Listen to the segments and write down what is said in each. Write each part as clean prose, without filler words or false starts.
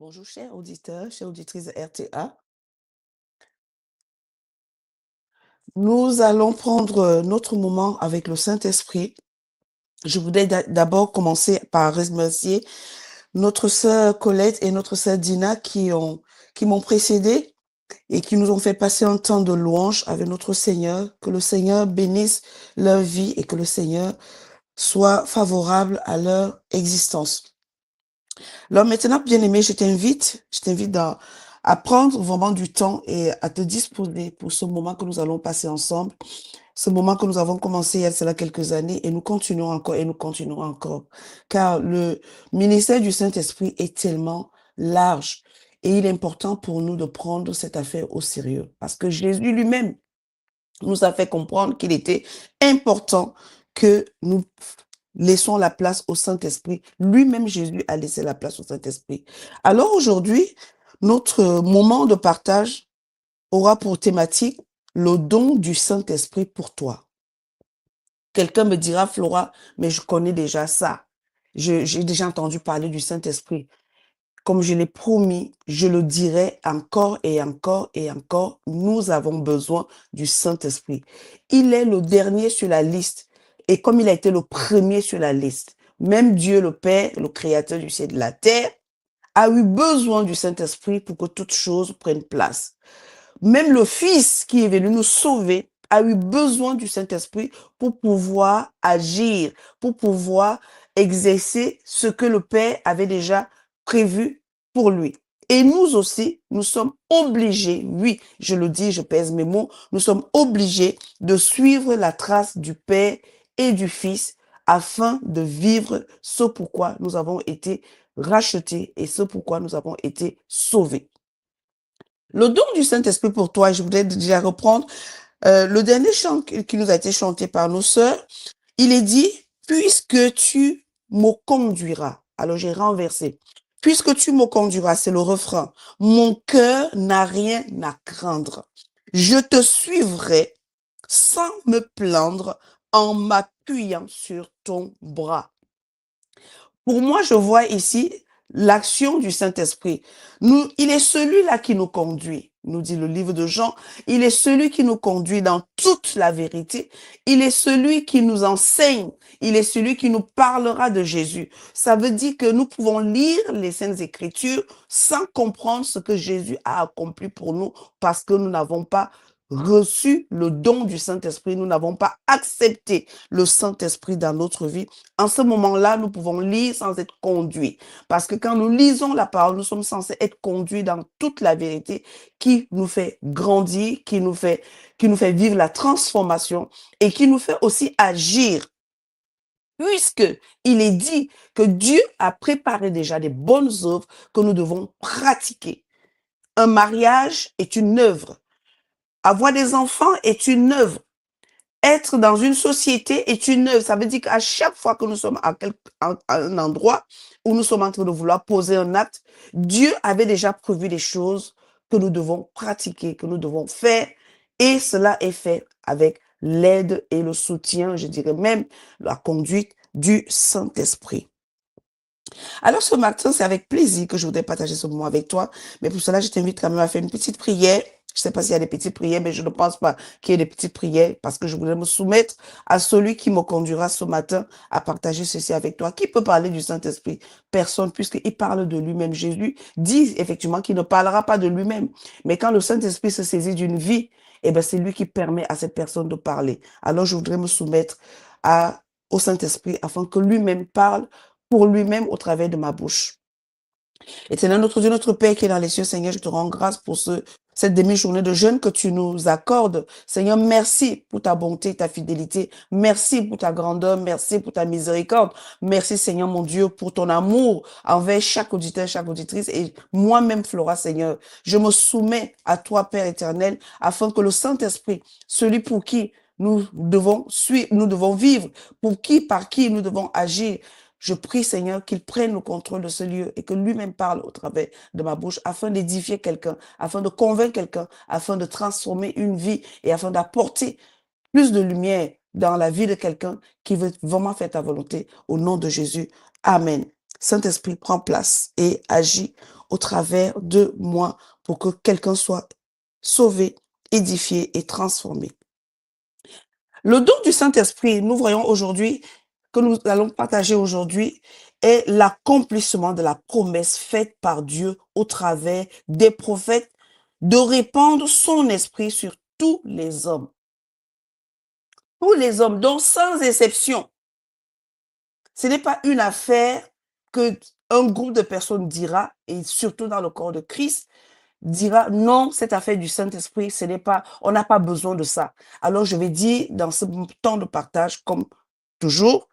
Bonjour, chers auditeurs, chères auditrices de RTA. Nous allons prendre notre moment avec le Saint-Esprit. Je voudrais d'abord commencer par remercier notre sœur Colette et notre sœur Dina qui m'ont précédé et qui nous ont fait passer un temps de louange avec notre Seigneur. Que le Seigneur bénisse leur vie et que le Seigneur soit favorable à leur existence. Alors maintenant, bien-aimé, à prendre vraiment du temps et à te disposer pour ce moment que nous allons passer ensemble, ce moment que nous avons commencé il y a cela quelques années et nous continuons encore et nous continuerons encore. Car le ministère du Saint-Esprit est tellement large et il est important pour nous de prendre cette affaire au sérieux. Parce que Jésus lui-même nous a fait comprendre qu'il était important que nous laissons la place au Saint-Esprit. Lui-même, Jésus a laissé la place au Saint-Esprit. Alors aujourd'hui, notre moment de partage aura pour thématique le don du Saint-Esprit pour toi. Quelqu'un me dira, Flora, mais je connais déjà ça. J'ai déjà entendu parler du Saint-Esprit. Comme je l'ai promis, je le dirai encore et encore et encore, nous avons besoin du Saint-Esprit. Il est le dernier sur la liste. Et comme il a été le premier sur la liste, même Dieu le Père, le Créateur du ciel et de la terre, a eu besoin du Saint-Esprit pour que toutes choses prennent place. Même le Fils qui est venu nous sauver a eu besoin du Saint-Esprit pour pouvoir agir, pour pouvoir exercer ce que le Père avait déjà prévu pour lui. Et nous aussi, nous sommes obligés, oui, je le dis, je pèse mes mots, nous sommes obligés de suivre la trace du Père et du Fils afin de vivre ce pourquoi nous avons été rachetés et ce pourquoi nous avons été sauvés. Le don du Saint-Esprit pour toi, je voudrais déjà reprendre le dernier chant qui nous a été chanté par nos sœurs. Il est dit, puisque tu me conduiras. Alors j'ai renversé. Puisque tu me conduiras, c'est le refrain. Mon cœur n'a rien à craindre. Je te suivrai sans me plaindre en m'appuyant sur ton bras. Pour moi, je vois ici l'action du Saint-Esprit. Il est celui-là qui nous conduit, nous dit le livre de Jean. Il est celui qui nous conduit dans toute la vérité. Il est celui qui nous enseigne. Il est celui qui nous parlera de Jésus. Ça veut dire que nous pouvons lire les Saintes Écritures sans comprendre ce que Jésus a accompli pour nous parce que nous n'avons pas reçu le don du Saint-Esprit. Nous n'avons pas accepté le Saint-Esprit dans notre vie. En ce moment-là, nous pouvons lire sans être conduits. Parce que quand nous lisons la parole, nous sommes censés être conduits dans toute la vérité qui nous fait grandir, qui nous fait vivre la transformation et qui nous fait aussi agir. Puisque il est dit que Dieu a préparé déjà des bonnes œuvres que nous devons pratiquer. Un mariage est une œuvre. Avoir des enfants est une œuvre. Être dans une société est une œuvre. Ça veut dire qu'à chaque fois que nous sommes à un endroit où nous sommes en train de vouloir poser un acte, Dieu avait déjà prévu des choses que nous devons pratiquer, que nous devons faire. Et cela est fait avec l'aide et le soutien, je dirais même la conduite du Saint-Esprit. Alors ce matin, c'est avec plaisir que je voudrais partager ce moment avec toi. Mais pour cela, je t'invite quand même à faire une petite prière. Je ne sais pas s'il y a des petites prières, mais je ne pense pas qu'il y ait des petites prières parce que je voudrais me soumettre à celui qui me conduira ce matin à partager ceci avec toi. Qui peut parler du Saint-Esprit? Personne, puisqu'il parle de lui-même. Jésus dit effectivement qu'il ne parlera pas de lui-même. Mais quand le Saint-Esprit se saisit d'une vie, eh ben, c'est lui qui permet à cette personne de parler. Alors je voudrais me soumettre au Saint-Esprit afin que lui-même parle pour lui-même au travers de ma bouche. Éternel notre Dieu, notre Père qui est dans les cieux, Seigneur, je te rends grâce pour cette demi-journée de jeûne que tu nous accordes. Seigneur, merci pour ta bonté, ta fidélité. Merci pour ta grandeur. Merci pour ta miséricorde. Merci, Seigneur, mon Dieu, pour ton amour envers chaque auditeur, chaque auditrice et moi-même, Flora, Seigneur. Je me soumets à toi, Père éternel, afin que le Saint-Esprit, celui pour qui nous devons suivre, nous devons vivre, par qui nous devons agir, je prie, Seigneur, qu'il prenne le contrôle de ce lieu et que lui-même parle au travers de ma bouche afin d'édifier quelqu'un, afin de convaincre quelqu'un, afin de transformer une vie et afin d'apporter plus de lumière dans la vie de quelqu'un qui veut vraiment faire ta volonté. Au nom de Jésus. Amen. Saint-Esprit, prends place et agis au travers de moi pour que quelqu'un soit sauvé, édifié et transformé. Le don du Saint-Esprit, nous voyons aujourd'hui, que nous allons partager aujourd'hui, est l'accomplissement de la promesse faite par Dieu au travers des prophètes de répandre son esprit sur tous les hommes. Tous les hommes, donc sans exception. Ce n'est pas une affaire que un groupe de personnes dira, et surtout dans le corps de Christ, dira non, cette affaire du Saint-Esprit, ce n'est pas, on n'a pas besoin de ça. Alors je vais dire dans ce temps de partage, comme toujours,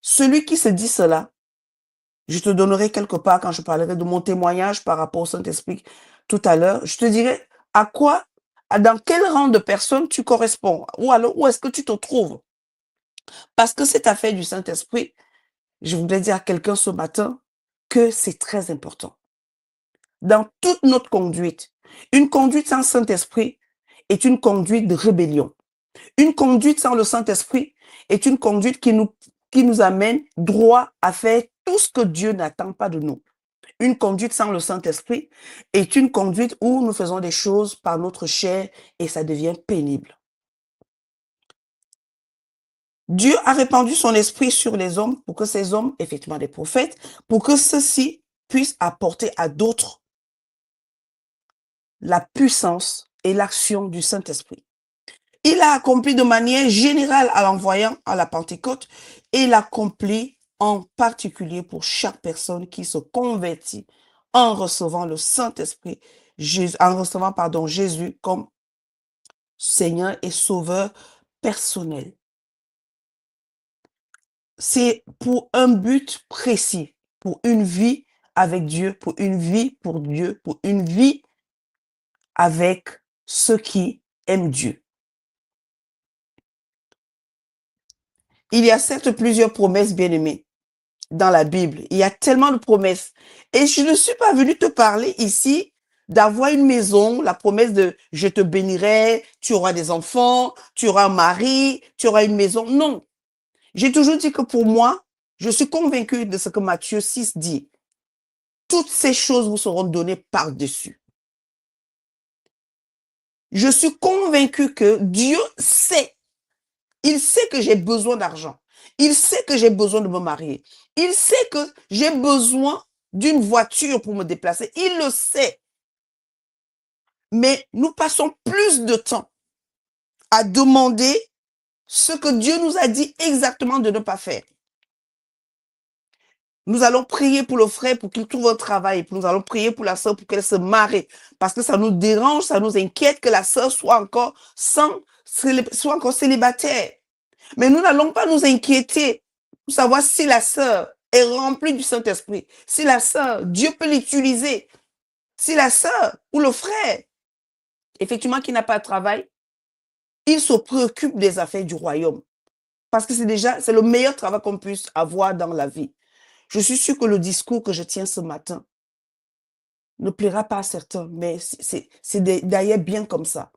celui qui se dit cela, je te donnerai quelque part quand je parlerai de mon témoignage par rapport au Saint-Esprit tout à l'heure, je te dirai à quoi, dans quel rang de personne tu corresponds, ou alors où est-ce que tu te trouves. Parce que cette affaire du Saint-Esprit, je voudrais dire à quelqu'un ce matin que c'est très important. Dans toute notre conduite, une conduite sans Saint-Esprit est une conduite de rébellion. Une conduite sans le Saint-Esprit est une conduite qui nous amène droit à faire tout ce que Dieu n'attend pas de nous. Une conduite sans le Saint-Esprit est une conduite où nous faisons des choses par notre chair et ça devient pénible. Dieu a répandu son esprit sur les hommes pour que ces hommes, effectivement des prophètes, pour que ceux-ci puissent apporter à d'autres la puissance et l'action du Saint-Esprit. Il a accompli de manière générale en l'envoyant à la Pentecôte et l'accomplit en particulier pour chaque personne qui se convertit en recevant le Saint-Esprit, en recevant, Jésus comme Seigneur et Sauveur personnel. C'est pour un but précis, pour une vie avec Dieu, pour une vie pour Dieu, pour une vie avec ceux qui aiment Dieu. Il y a certes plusieurs promesses, bien-aimées, dans la Bible. Il y a tellement de promesses. Et je ne suis pas venue te parler ici d'avoir une maison, la promesse de « je te bénirai, tu auras des enfants, tu auras un mari, tu auras une maison ». Non. J'ai toujours dit que pour moi, je suis convaincue de ce que Matthieu 6 dit. Toutes ces choses vous seront données par-dessus. Je suis convaincue que Dieu sait. Il sait que j'ai besoin d'argent. Il sait que j'ai besoin de me marier. Il sait que j'ai besoin d'une voiture pour me déplacer. Il le sait. Mais nous passons plus de temps à demander ce que Dieu nous a dit exactement de ne pas faire. Nous allons prier pour le frère pour qu'il trouve un travail. Nous allons prier pour la sœur pour qu'elle se marie. Parce que ça nous dérange, ça nous inquiète que la sœur soit encore célibataire. Mais nous n'allons pas nous inquiéter pour savoir si la sœur est remplie du Saint-Esprit. Si la sœur, Dieu peut l'utiliser. Si la sœur ou le frère, effectivement, qui n'a pas de travail, il se préoccupe des affaires du royaume. Parce que c'est le meilleur travail qu'on puisse avoir dans la vie. Je suis sûre que le discours que je tiens ce matin ne plaira pas à certains, mais c'est d'ailleurs bien comme ça.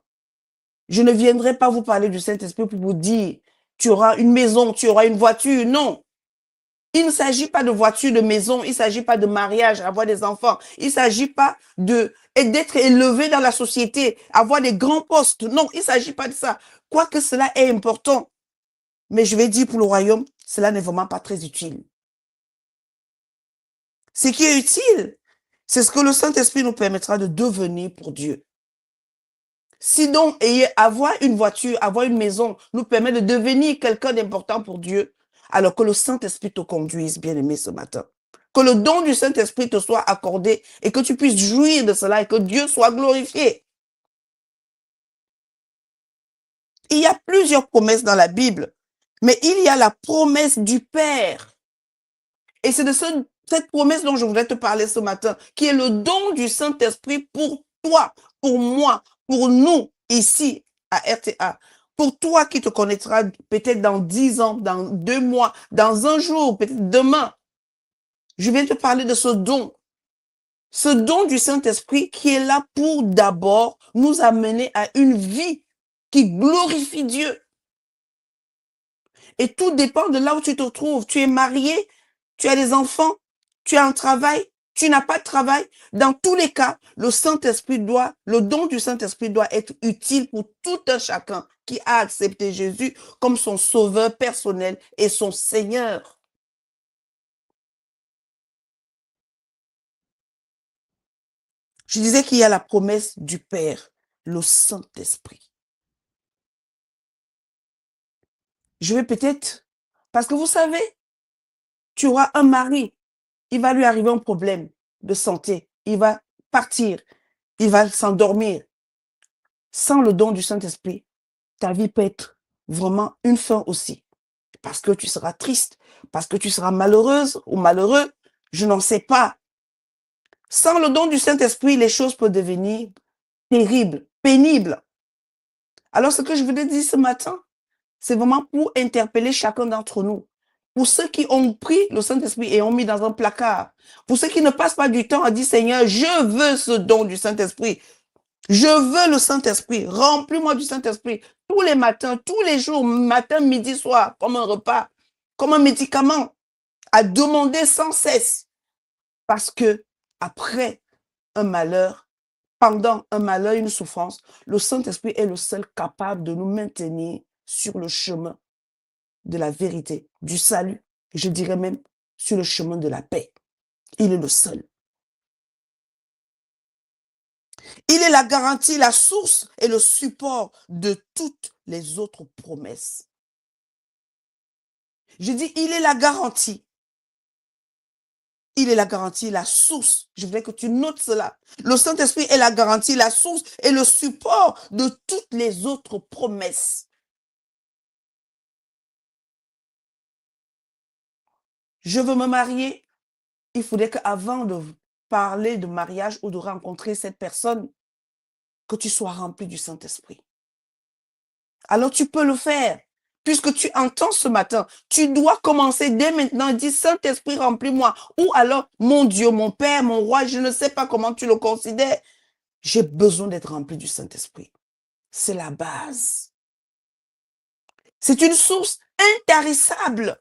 Je ne viendrai pas vous parler du Saint-Esprit pour vous dire, tu auras une maison, tu auras une voiture. Non. Il ne s'agit pas de voiture, de maison. Il ne s'agit pas de mariage, avoir des enfants. Il ne s'agit pas d'être élevé dans la société, avoir des grands postes. Non, il ne s'agit pas de ça. Quoique cela est important. Mais je vais dire pour le royaume, cela n'est vraiment pas très utile. Ce qui est utile, c'est ce que le Saint-Esprit nous permettra de devenir pour Dieu. Si donc avoir une voiture, avoir une maison nous permet de devenir quelqu'un d'important pour Dieu, alors que le Saint-Esprit te conduise, bien-aimé, ce matin. Que le don du Saint-Esprit te soit accordé et que tu puisses jouir de cela et que Dieu soit glorifié. Il y a plusieurs promesses dans la Bible, mais il y a la promesse du Père. Et c'est de cette promesse dont je voudrais te parler ce matin, qui est le don du Saint-Esprit pour toi, pour moi, pour nous, ici, à RTA. Pour toi qui te connaîtras peut-être dans 10 ans, dans 2 mois, dans un jour, peut-être demain. Je viens te parler de ce don. Ce don du Saint-Esprit qui est là pour d'abord nous amener à une vie qui glorifie Dieu. Et tout dépend de là où tu te trouves. Tu es marié, tu as des enfants, tu as un travail, tu n'as pas de travail. Dans tous les cas, le don du Saint-Esprit doit être utile pour tout un chacun qui a accepté Jésus comme son sauveur personnel et son Seigneur. Je disais qu'il y a la promesse du Père, le Saint-Esprit. Je vais peut-être, parce que vous savez, tu auras un mari, il va lui arriver un problème de santé, il va partir, il va s'endormir. Sans le don du Saint-Esprit, ta vie peut être vraiment une fin aussi. Parce que tu seras triste, parce que tu seras malheureuse ou malheureux, je n'en sais pas. Sans le don du Saint-Esprit, les choses peuvent devenir terribles, pénibles. Alors ce que je voulais dire ce matin, c'est vraiment pour interpeller chacun d'entre nous. Pour ceux qui ont pris le Saint-Esprit et ont mis dans un placard. Pour ceux qui ne passent pas du temps à dire, Seigneur, je veux ce don du Saint-Esprit. Je veux le Saint-Esprit. Remplis-moi du Saint-Esprit. Tous les matins, tous les jours, matin, midi, soir, comme un repas, comme un médicament, à demander sans cesse. Parce que après un malheur, pendant un malheur, une souffrance, le Saint-Esprit est le seul capable de nous maintenir sur le chemin de la vérité, du salut, et je dirais même sur le chemin de la paix. Il est le seul. Il est la garantie, la source et le support de toutes les autres promesses. Je dis, il est la garantie. Il est la garantie, la source. Je voudrais que tu notes cela. Le Saint-Esprit est la garantie, la source et le support de toutes les autres promesses. Je veux me marier. Il faudrait qu'avant de parler de mariage ou de rencontrer cette personne, que tu sois rempli du Saint-Esprit. Alors tu peux le faire. Puisque tu entends ce matin, tu dois commencer dès maintenant, dire Saint-Esprit, remplis-moi. Ou alors, mon Dieu, mon Père, mon Roi, je ne sais pas comment tu le considères. J'ai besoin d'être rempli du Saint-Esprit. C'est la base. C'est une source intarissable.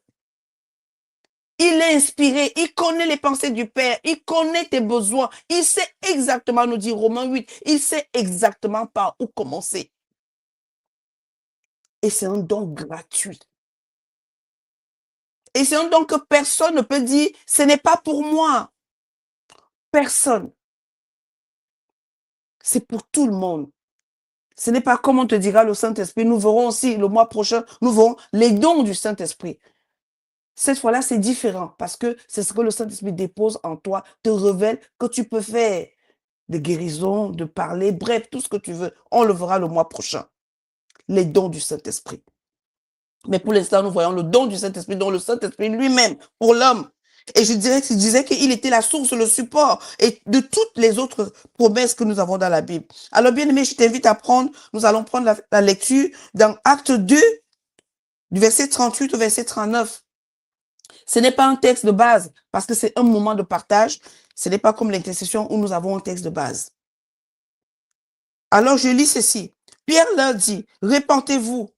Il est inspiré, il connaît les pensées du Père, il connaît tes besoins, il sait exactement, nous dit Romains 8, il sait exactement par où commencer. Et c'est un don gratuit. Et c'est un don que personne ne peut dire, ce n'est pas pour moi. Personne. C'est pour tout le monde. Ce n'est pas comme on te dira le Saint-Esprit. Nous verrons aussi le mois prochain, nous verrons les dons du Saint-Esprit. Cette fois-là, c'est différent parce que c'est ce que le Saint-Esprit dépose en toi, te révèle que tu peux faire de guérison, de parler, bref, tout ce que tu veux. On le verra le mois prochain. Les dons du Saint-Esprit. Mais pour l'instant, nous voyons le don du Saint-Esprit, dont le Saint-Esprit lui-même, pour l'homme. Et je disais qu'il était la source, le support et de toutes les autres promesses que nous avons dans la Bible. Alors, bien aimé, je t'invite à prendre, nous allons prendre la lecture dans Acte 2, du verset 38 au verset 39. Ce n'est pas un texte de base, parce que c'est un moment de partage. Ce n'est pas comme l'intercession où nous avons un texte de base. Alors, je lis ceci. Pierre leur dit, répentez-vous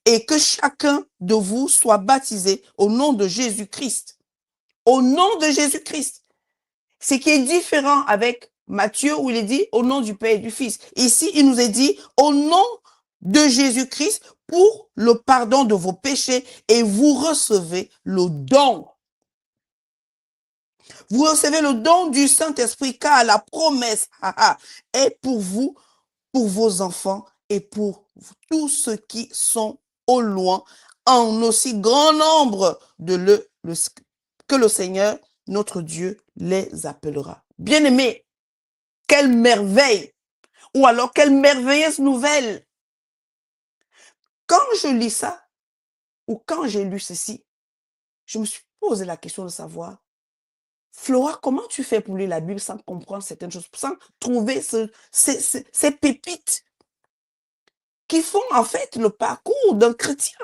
et que chacun de vous soit baptisé au nom de Jésus-Christ. Au nom de Jésus-Christ. Ce qui est différent avec Matthieu où il est dit au nom du Père et du Fils. Ici, il nous est dit au nom de Jésus-Christ pour le pardon de vos péchés et vous recevez le don. Vous recevez le don du Saint-Esprit car la promesse est pour vous, pour vos enfants et pour tous ceux qui sont au loin, en aussi grand nombre que le Seigneur, notre Dieu, les appellera. Bien-aimés, quelle merveille! Ou alors, quelle merveilleuse nouvelle! Quand je lis ça, ou quand j'ai lu ceci, je me suis posé la question de savoir, Flora, comment tu fais pour lire la Bible sans comprendre certaines choses, sans trouver ces pépites qui font en fait le parcours d'un chrétien?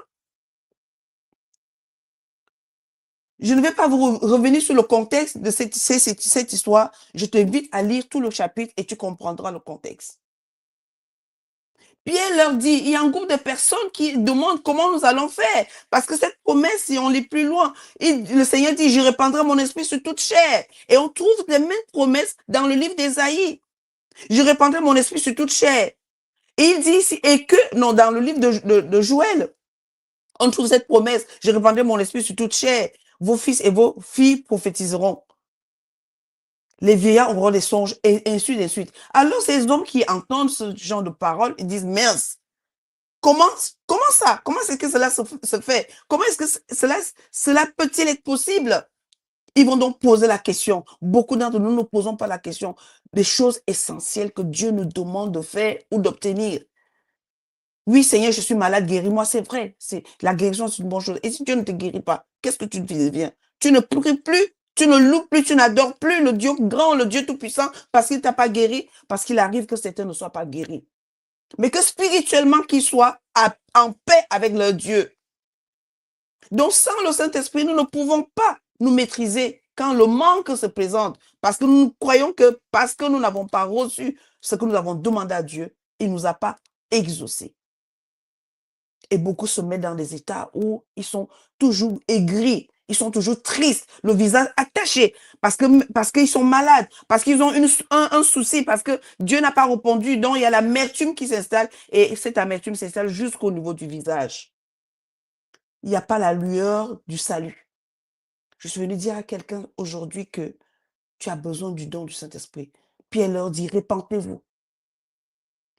Je ne vais pas vous revenir sur le contexte de cette histoire. Je t'invite à lire tout le chapitre et tu comprendras le contexte. Pierre leur dit, il y a un groupe de personnes qui demandent comment nous allons faire. Parce que cette promesse, si on lit plus loin, le Seigneur dit, je répandrai mon esprit sur toute chair. Et on trouve les mêmes promesses dans le livre d'Ésaïe. Je répandrai mon esprit sur toute chair. Et il dit ici, non, dans le livre de Joël, on trouve cette promesse, je répandrai mon esprit sur toute chair. Vos fils et vos filles prophétiseront. Les vieillards auront des songes, et ainsi de suite. Alors, ces hommes qui entendent ce genre de paroles, ils disent, mince, comment ça? Comment est-ce que cela se fait? Comment est-ce que cela peut-il être possible? Ils vont donc poser la question. Beaucoup d'entre nous ne posons pas la question des choses essentielles que Dieu nous demande de faire ou d'obtenir. Oui, Seigneur, je suis malade, guéris-moi, c'est vrai. La guérison, c'est une bonne chose. Et si Dieu ne te guérit pas, qu'est-ce que tu deviens? Tu ne pries plus, tu ne loues plus, tu n'adores plus le Dieu grand, le Dieu tout-puissant, parce qu'il ne t'a pas guéri, parce qu'il arrive que certains ne soient pas guéris. Mais que spirituellement, qu'ils soient en paix avec leur Dieu. Donc, sans le Saint-Esprit, nous ne pouvons pas nous maîtriser quand le manque se présente. Parce que nous croyons que parce que nous n'avons pas reçu ce que nous avons demandé à Dieu, il ne nous a pas exaucés. Et beaucoup se mettent dans des états où ils sont toujours aigris, ils sont toujours tristes, le visage attaché, parce qu'ils sont malades, parce qu'ils ont un souci, parce que Dieu n'a pas répondu. Donc, il y a l'amertume qui s'installe, et cette amertume s'installe jusqu'au niveau du visage. Il n'y a pas la lueur du salut. Je suis venu dire à quelqu'un aujourd'hui que tu as besoin du don du Saint-Esprit. Pierre leur dit, répentez-vous.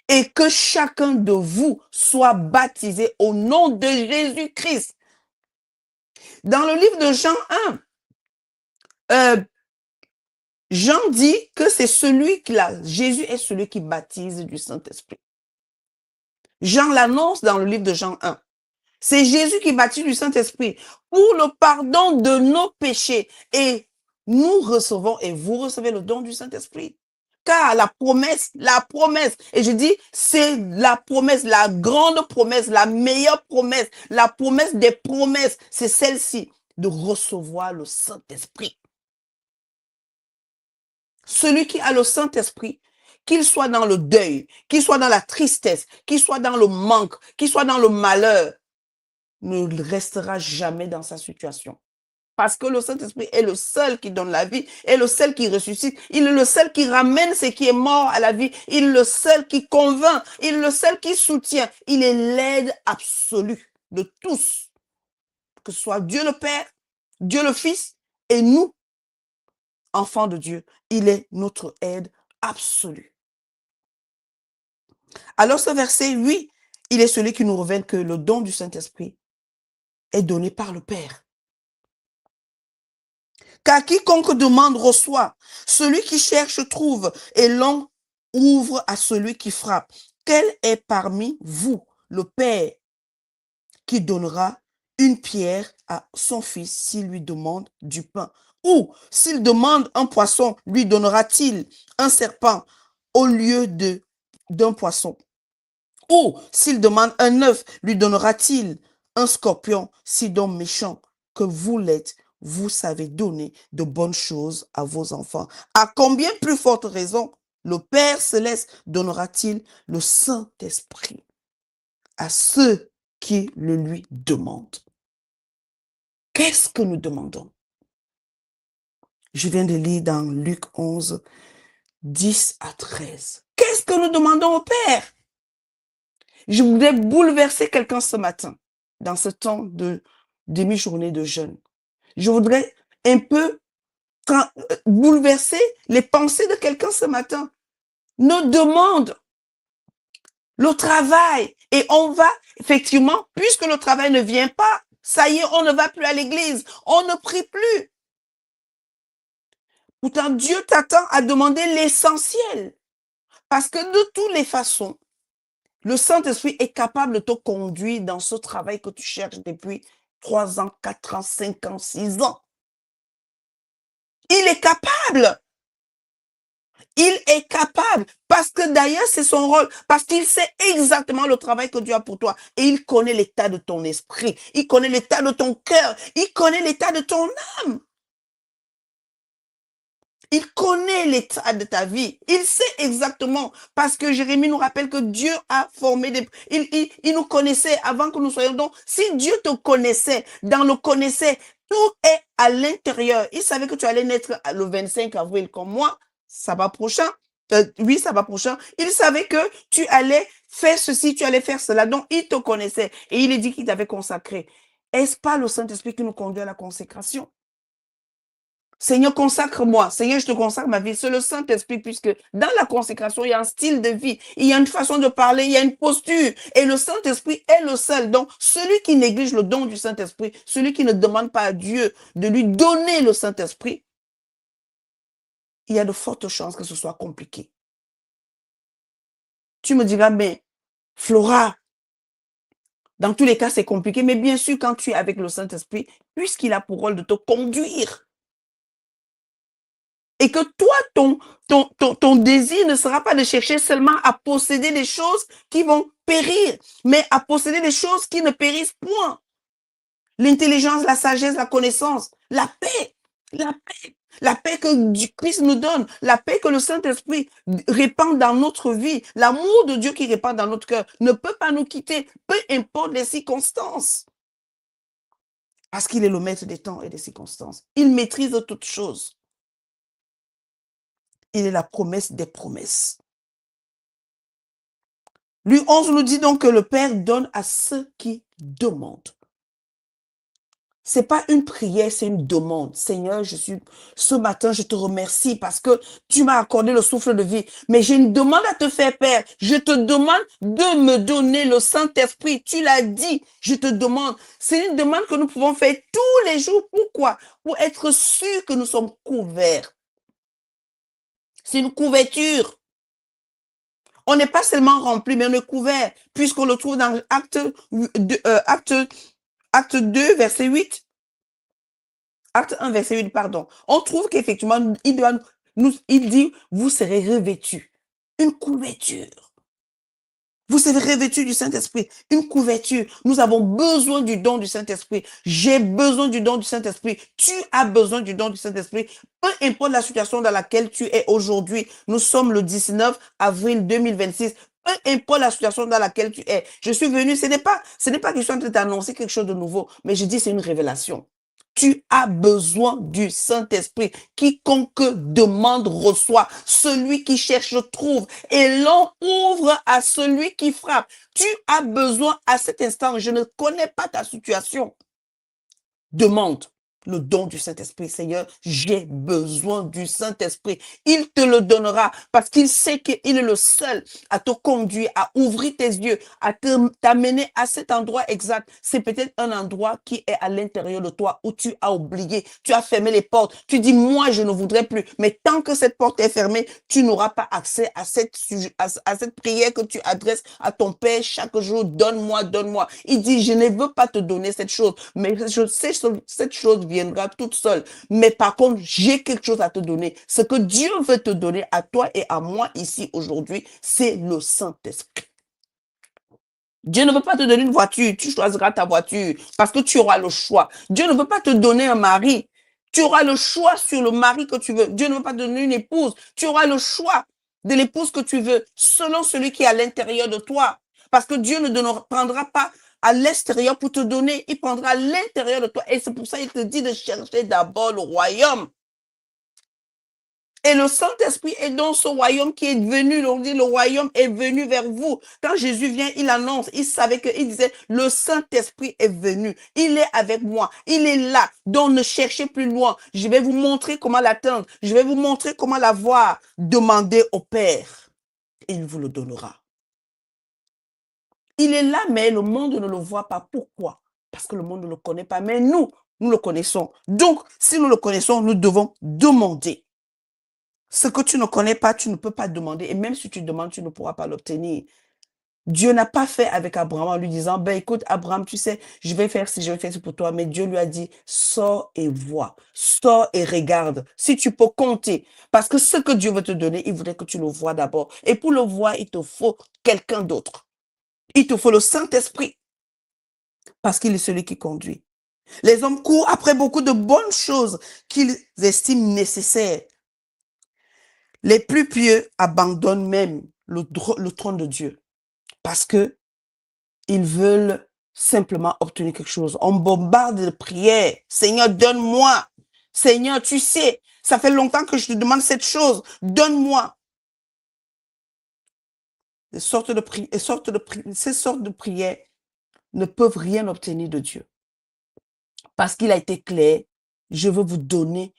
Et que chacun de vous soit baptisé au nom de Jésus-Christ. Dans le livre de Jean 1, Jean dit que c'est Jésus est celui qui baptise du Saint-Esprit. Jean l'annonce dans le livre de Jean 1. C'est Jésus qui baptise du Saint-Esprit pour le pardon de nos péchés. Et nous recevons et vous recevez le don du Saint-Esprit. Car la promesse, et je dis, c'est la promesse, la grande promesse, la meilleure promesse, la promesse des promesses, c'est celle-ci, de recevoir le Saint-Esprit. Celui qui a le Saint-Esprit, qu'il soit dans le deuil, qu'il soit dans la tristesse, qu'il soit dans le manque, qu'il soit dans le malheur, ne restera jamais dans sa situation. Parce que le Saint-Esprit est le seul qui donne la vie, est le seul qui ressuscite, il est le seul qui ramène ce qui est mort à la vie, il est le seul qui convainc, il est le seul qui soutient, il est l'aide absolue de tous. Que ce soit Dieu le Père, Dieu le Fils et nous, enfants de Dieu, il est notre aide absolue. Alors ce verset, oui, il est celui qui nous révèle que le don du Saint-Esprit est donné par le Père. Car quiconque demande reçoit, celui qui cherche trouve, et l'on ouvre à celui qui frappe. Quel est parmi vous le Père qui donnera une pierre à son fils s'il lui demande du pain? Ou s'il demande un poisson, lui donnera-t-il un serpent au lieu d'un poisson? Ou s'il demande un œuf, lui donnera-t-il un scorpion? Si donc méchant que vous l'êtes, vous savez donner de bonnes choses à vos enfants. À combien plus forte raison le Père Céleste donnera-t-il le Saint-Esprit à ceux qui le lui demandent? Qu'est-ce que nous demandons? Je viens de lire dans Luc 11, 10 à 13. Qu'est-ce que nous demandons au Père? Je voudrais bouleverser quelqu'un ce matin, dans ce temps de demi-journée de jeûne. Je voudrais un peu bouleverser les pensées de quelqu'un ce matin. Nos demandes, le travail, et on va, effectivement, puisque le travail ne vient pas, ça y est, on ne va plus à l'église, on ne prie plus. Pourtant, Dieu t'attend à demander l'essentiel. Parce que de toutes les façons, le Saint-Esprit est capable de te conduire dans ce travail que tu cherches depuis 3 ans, 4 ans, 5 ans, 6 ans. Il est capable. Il est capable. Parce que d'ailleurs, c'est son rôle. Parce qu'il sait exactement le travail que Dieu a pour toi. Et il connaît l'état de ton esprit. Il connaît l'état de ton cœur. Il connaît l'état de ton âme. Il connaît l'état de ta vie. Il sait exactement. Parce que Jérémie nous rappelle que Dieu a formé des... Il nous connaissait avant que nous soyons. Donc, si Dieu te connaissait, dans le connaissait, tout est à l'intérieur. Il savait que tu allais naître le 25 avril comme moi, sabbat prochain. Oui, sabbat prochain. Il savait que tu allais faire ceci, tu allais faire cela. Donc, il te connaissait. Et il a dit qu'il t'avait consacré. Est-ce pas le Saint-Esprit qui nous conduit à la consécration? Seigneur, consacre-moi. Seigneur, je te consacre ma vie. C'est le Saint-Esprit, puisque dans la consécration, il y a un style de vie, il y a une façon de parler, il y a une posture. Et le Saint-Esprit est le seul. Donc, celui qui néglige le don du Saint-Esprit, celui qui ne demande pas à Dieu de lui donner le Saint-Esprit, il y a de fortes chances que ce soit compliqué. Tu me diras, mais Flora, dans tous les cas, c'est compliqué. Mais bien sûr, quand tu es avec le Saint-Esprit, puisqu'il a pour rôle de te conduire, et que toi, ton désir ne sera pas de chercher seulement à posséder des choses qui vont périr, mais à posséder des choses qui ne périssent point. L'intelligence, la sagesse, la connaissance, la paix, la paix que Christ nous donne, la paix que le Saint-Esprit répand dans notre vie, l'amour de Dieu qui répand dans notre cœur ne peut pas nous quitter, peu importe les circonstances. Parce qu'il est le maître des temps et des circonstances. Il maîtrise toutes choses. Il est la promesse des promesses. Lui 11 nous dit donc que le Père donne à ceux qui demandent. Ce n'est pas une prière, c'est une demande. Seigneur, ce matin, je te remercie parce que tu m'as accordé le souffle de vie. Mais j'ai une demande à te faire, Père. Je te demande de me donner le Saint-Esprit. Tu l'as dit, je te demande. C'est une demande que nous pouvons faire tous les jours. Pourquoi? Pour être sûr que nous sommes couverts. C'est une couverture. On n'est pas seulement rempli, mais on est couvert, puisqu'on le trouve dans acte 2, verset 8. Acte 1, verset 8, pardon. On trouve qu'effectivement, il dit, vous serez revêtus. Une couverture. Vous serez revêtus du Saint-Esprit, une couverture. Nous avons besoin du don du Saint-Esprit. J'ai besoin du don du Saint-Esprit. Tu as besoin du don du Saint-Esprit. Peu importe la situation dans laquelle tu es aujourd'hui. Nous sommes le 19 avril 2026. Peu importe la situation dans laquelle tu es. Je suis venu, ce n'est pas que je suis en train de t'annoncer quelque chose de nouveau, mais je dis c'est une révélation. Tu as besoin du Saint-Esprit. Quiconque demande reçoit. Celui qui cherche trouve. Et l'on ouvre à celui qui frappe. Tu as besoin à cet instant. Je ne connais pas ta situation. Demande le don du Saint-Esprit. Seigneur, j'ai besoin du Saint-Esprit. Il te le donnera parce qu'il sait qu'il est le seul à te conduire, à ouvrir tes yeux, à t'amener à cet endroit exact. C'est peut-être un endroit qui est à l'intérieur de toi où tu as oublié, tu as fermé les portes. Tu dis, moi, je ne voudrais plus. Mais tant que cette porte est fermée, tu n'auras pas accès à cette prière que tu adresses à ton Père chaque jour. Donne-moi, donne-moi. Il dit, je ne veux pas te donner cette chose, mais je sais que cette chose viendra toute seule. Mais par contre, j'ai quelque chose à te donner. Ce que Dieu veut te donner à toi et à moi ici aujourd'hui, c'est le Saint-Esprit. Dieu ne veut pas te donner une voiture, tu choisiras ta voiture parce que tu auras le choix. Dieu ne veut pas te donner un mari, tu auras le choix sur le mari que tu veux. Dieu ne veut pas te donner une épouse, tu auras le choix de l'épouse que tu veux selon celui qui est à l'intérieur de toi. Parce que Dieu ne prendra pas à l'extérieur pour te donner, il prendra à l'intérieur de toi. Et c'est pour ça qu'il te dit de chercher d'abord le royaume. Et le Saint-Esprit est dans ce royaume qui est venu. On dit le royaume est venu vers vous. Quand Jésus vient, il annonce, il savait qu'il disait, le Saint-Esprit est venu. Il est avec moi. Il est là. Donc ne cherchez plus loin. Je vais vous montrer comment l'atteindre. Je vais vous montrer comment l'avoir. Demandez au Père. Et il vous le donnera. Il est là, mais le monde ne le voit pas. Pourquoi? Parce que le monde ne le connaît pas. Mais nous le connaissons. Donc, si nous le connaissons, nous devons demander. Ce que tu ne connais pas, tu ne peux pas demander. Et même si tu demandes, tu ne pourras pas l'obtenir. Dieu n'a pas fait avec Abraham en lui disant, ben écoute, Abraham, tu sais, je vais faire ci, je vais faire ci pour toi. Mais Dieu lui a dit, sors et vois, sors et regarde. Si tu peux compter. Parce que ce que Dieu veut te donner, il voudrait que tu le vois d'abord. Et pour le voir, il te faut quelqu'un d'autre. Il te faut le Saint-Esprit. Parce qu'il est celui qui conduit. Les hommes courent après beaucoup de bonnes choses qu'ils estiment nécessaires. Les plus pieux abandonnent même le trône de Dieu parce que ils veulent simplement obtenir quelque chose. On bombarde de prières. Seigneur, donne-moi. Seigneur, tu sais, ça fait longtemps que je te demande cette chose. Donne-moi. Ces sortes de prières ne peuvent rien obtenir de Dieu. Parce qu'il a été clair, je veux vous donner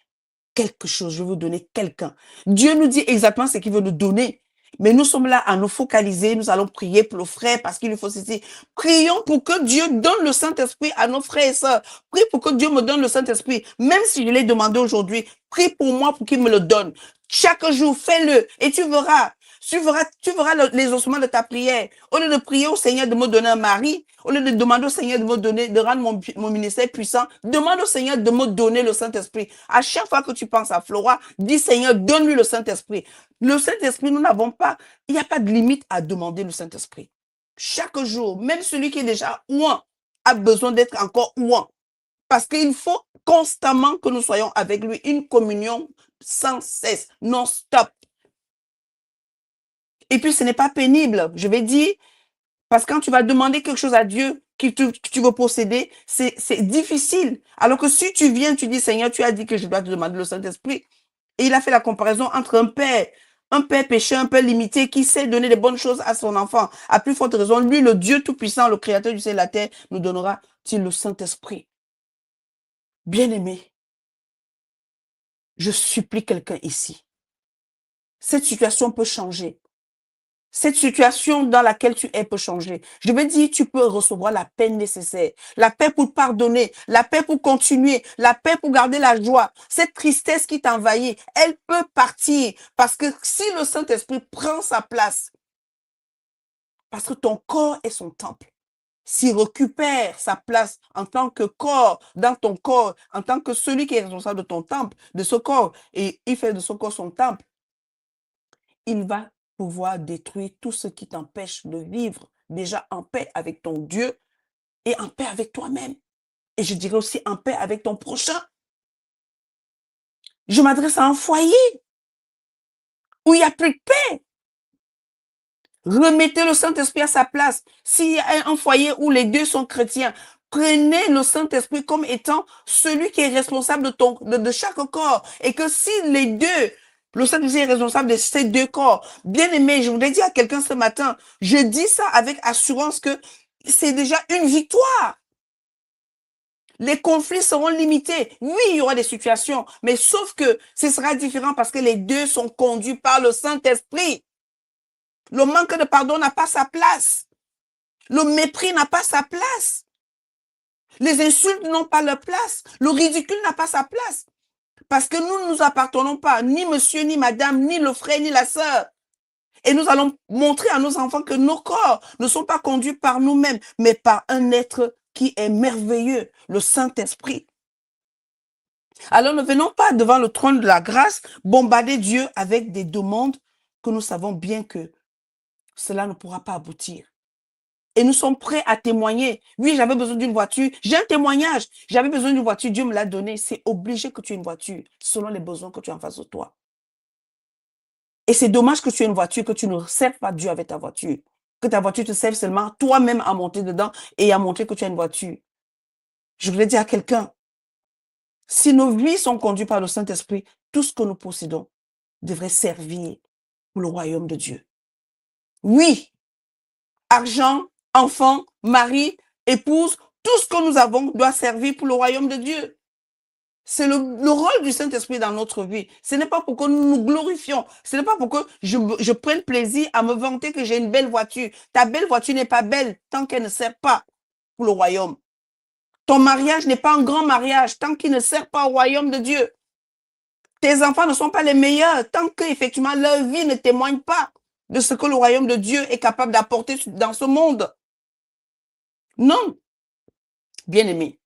quelque chose, je veux vous donner quelqu'un. Dieu nous dit exactement ce qu'il veut nous donner. Mais nous sommes là à nous focaliser, nous allons prier pour nos frères parce qu'il nous faut ceci. Prions pour que Dieu donne le Saint-Esprit à nos frères et sœurs. Prie pour que Dieu me donne le Saint-Esprit. Même si je l'ai demandé aujourd'hui, prie pour moi pour qu'il me le donne. Chaque jour, fais-le et tu verras. Tu verras les ossements de ta prière. Au lieu de prier au Seigneur de me donner un mari, au lieu de demander au Seigneur de me donner, de rendre mon ministère puissant, demande au Seigneur de me donner le Saint-Esprit. À chaque fois que tu penses à Flora, dis Seigneur, donne-lui le Saint-Esprit. Le Saint-Esprit, nous n'avons pas, il n'y a pas de limite à demander le Saint-Esprit. Chaque jour, même celui qui est déjà ouin a besoin d'être encore ouin. Parce qu'il faut constamment que nous soyons avec lui, une communion sans cesse, non-stop. Et puis, ce n'est pas pénible. Je vais dire, parce que quand tu vas demander quelque chose à Dieu que tu veux posséder, c'est difficile. Alors que si tu viens, tu dis, Seigneur, tu as dit que je dois te demander le Saint-Esprit. Et il a fait la comparaison entre un père pécheur, un père limité, qui sait donner des bonnes choses à son enfant. À plus forte raison, lui, le Dieu Tout-Puissant, le Créateur du ciel et de la terre, nous donnera-t-il le Saint-Esprit. Bien-aimé, je supplie quelqu'un ici. Cette situation peut changer. Cette situation dans laquelle tu es peut changer. Je veux dire, tu peux recevoir la paix nécessaire, la paix pour pardonner, la paix pour continuer, la paix pour garder la joie. Cette tristesse qui t'envahit, elle peut partir parce que si le Saint-Esprit prend sa place, parce que ton corps est son temple, s'il récupère sa place en tant que corps, dans ton corps, en tant que celui qui est responsable de ton temple, de ce corps, et il fait de ce corps son temple, il va pouvoir détruire tout ce qui t'empêche de vivre déjà en paix avec ton Dieu et en paix avec toi-même. Et je dirais aussi en paix avec ton prochain. Je m'adresse à un foyer où il n'y a plus de paix. Remettez le Saint-Esprit à sa place. S'il y a un foyer où les deux sont chrétiens, prenez le Saint-Esprit comme étant celui qui est responsable de chaque corps. Et que si les deux, le Saint-Esprit est responsable de ces deux corps, bien aimé, je voudrais dire à quelqu'un ce matin, je dis ça avec assurance que c'est déjà une victoire. Les conflits seront limités. Oui, il y aura des situations, mais sauf que ce sera différent parce que les deux sont conduits par le Saint-Esprit. Le manque de pardon n'a pas sa place. Le mépris n'a pas sa place. Les insultes n'ont pas leur place. Le ridicule n'a pas sa place. Parce que nous ne nous appartenons pas, ni monsieur, ni madame, ni le frère, ni la sœur. Et nous allons montrer à nos enfants que nos corps ne sont pas conduits par nous-mêmes, mais par un être qui est merveilleux, le Saint-Esprit. Alors ne venons pas devant le trône de la grâce bombarder Dieu avec des demandes que nous savons bien que cela ne pourra pas aboutir. Et nous sommes prêts à témoigner. Oui, j'avais besoin d'une voiture. J'ai un témoignage. J'avais besoin d'une voiture. Dieu me l'a donnée. C'est obligé que tu aies une voiture selon les besoins que tu as en face de toi. Et c'est dommage que tu aies une voiture, que tu ne serves pas Dieu avec ta voiture. Que ta voiture te serve seulement toi-même à monter dedans et à montrer que tu as une voiture. Je voulais dire à quelqu'un, si nos vies sont conduites par le Saint-Esprit, tout ce que nous possédons devrait servir pour le royaume de Dieu. Oui, argent, enfant, mari, épouse, tout ce que nous avons doit servir pour le royaume de Dieu. C'est le rôle du Saint-Esprit dans notre vie. Ce n'est pas pour que nous nous glorifions. Ce n'est pas pour que je prenne plaisir à me vanter que j'ai une belle voiture. Ta belle voiture n'est pas belle tant qu'elle ne sert pas pour le royaume. Ton mariage n'est pas un grand mariage tant qu'il ne sert pas au royaume de Dieu. Tes enfants ne sont pas les meilleurs tant qu'effectivement leur vie ne témoigne pas de ce que le royaume de Dieu est capable d'apporter dans ce monde. Non, bien-aimés.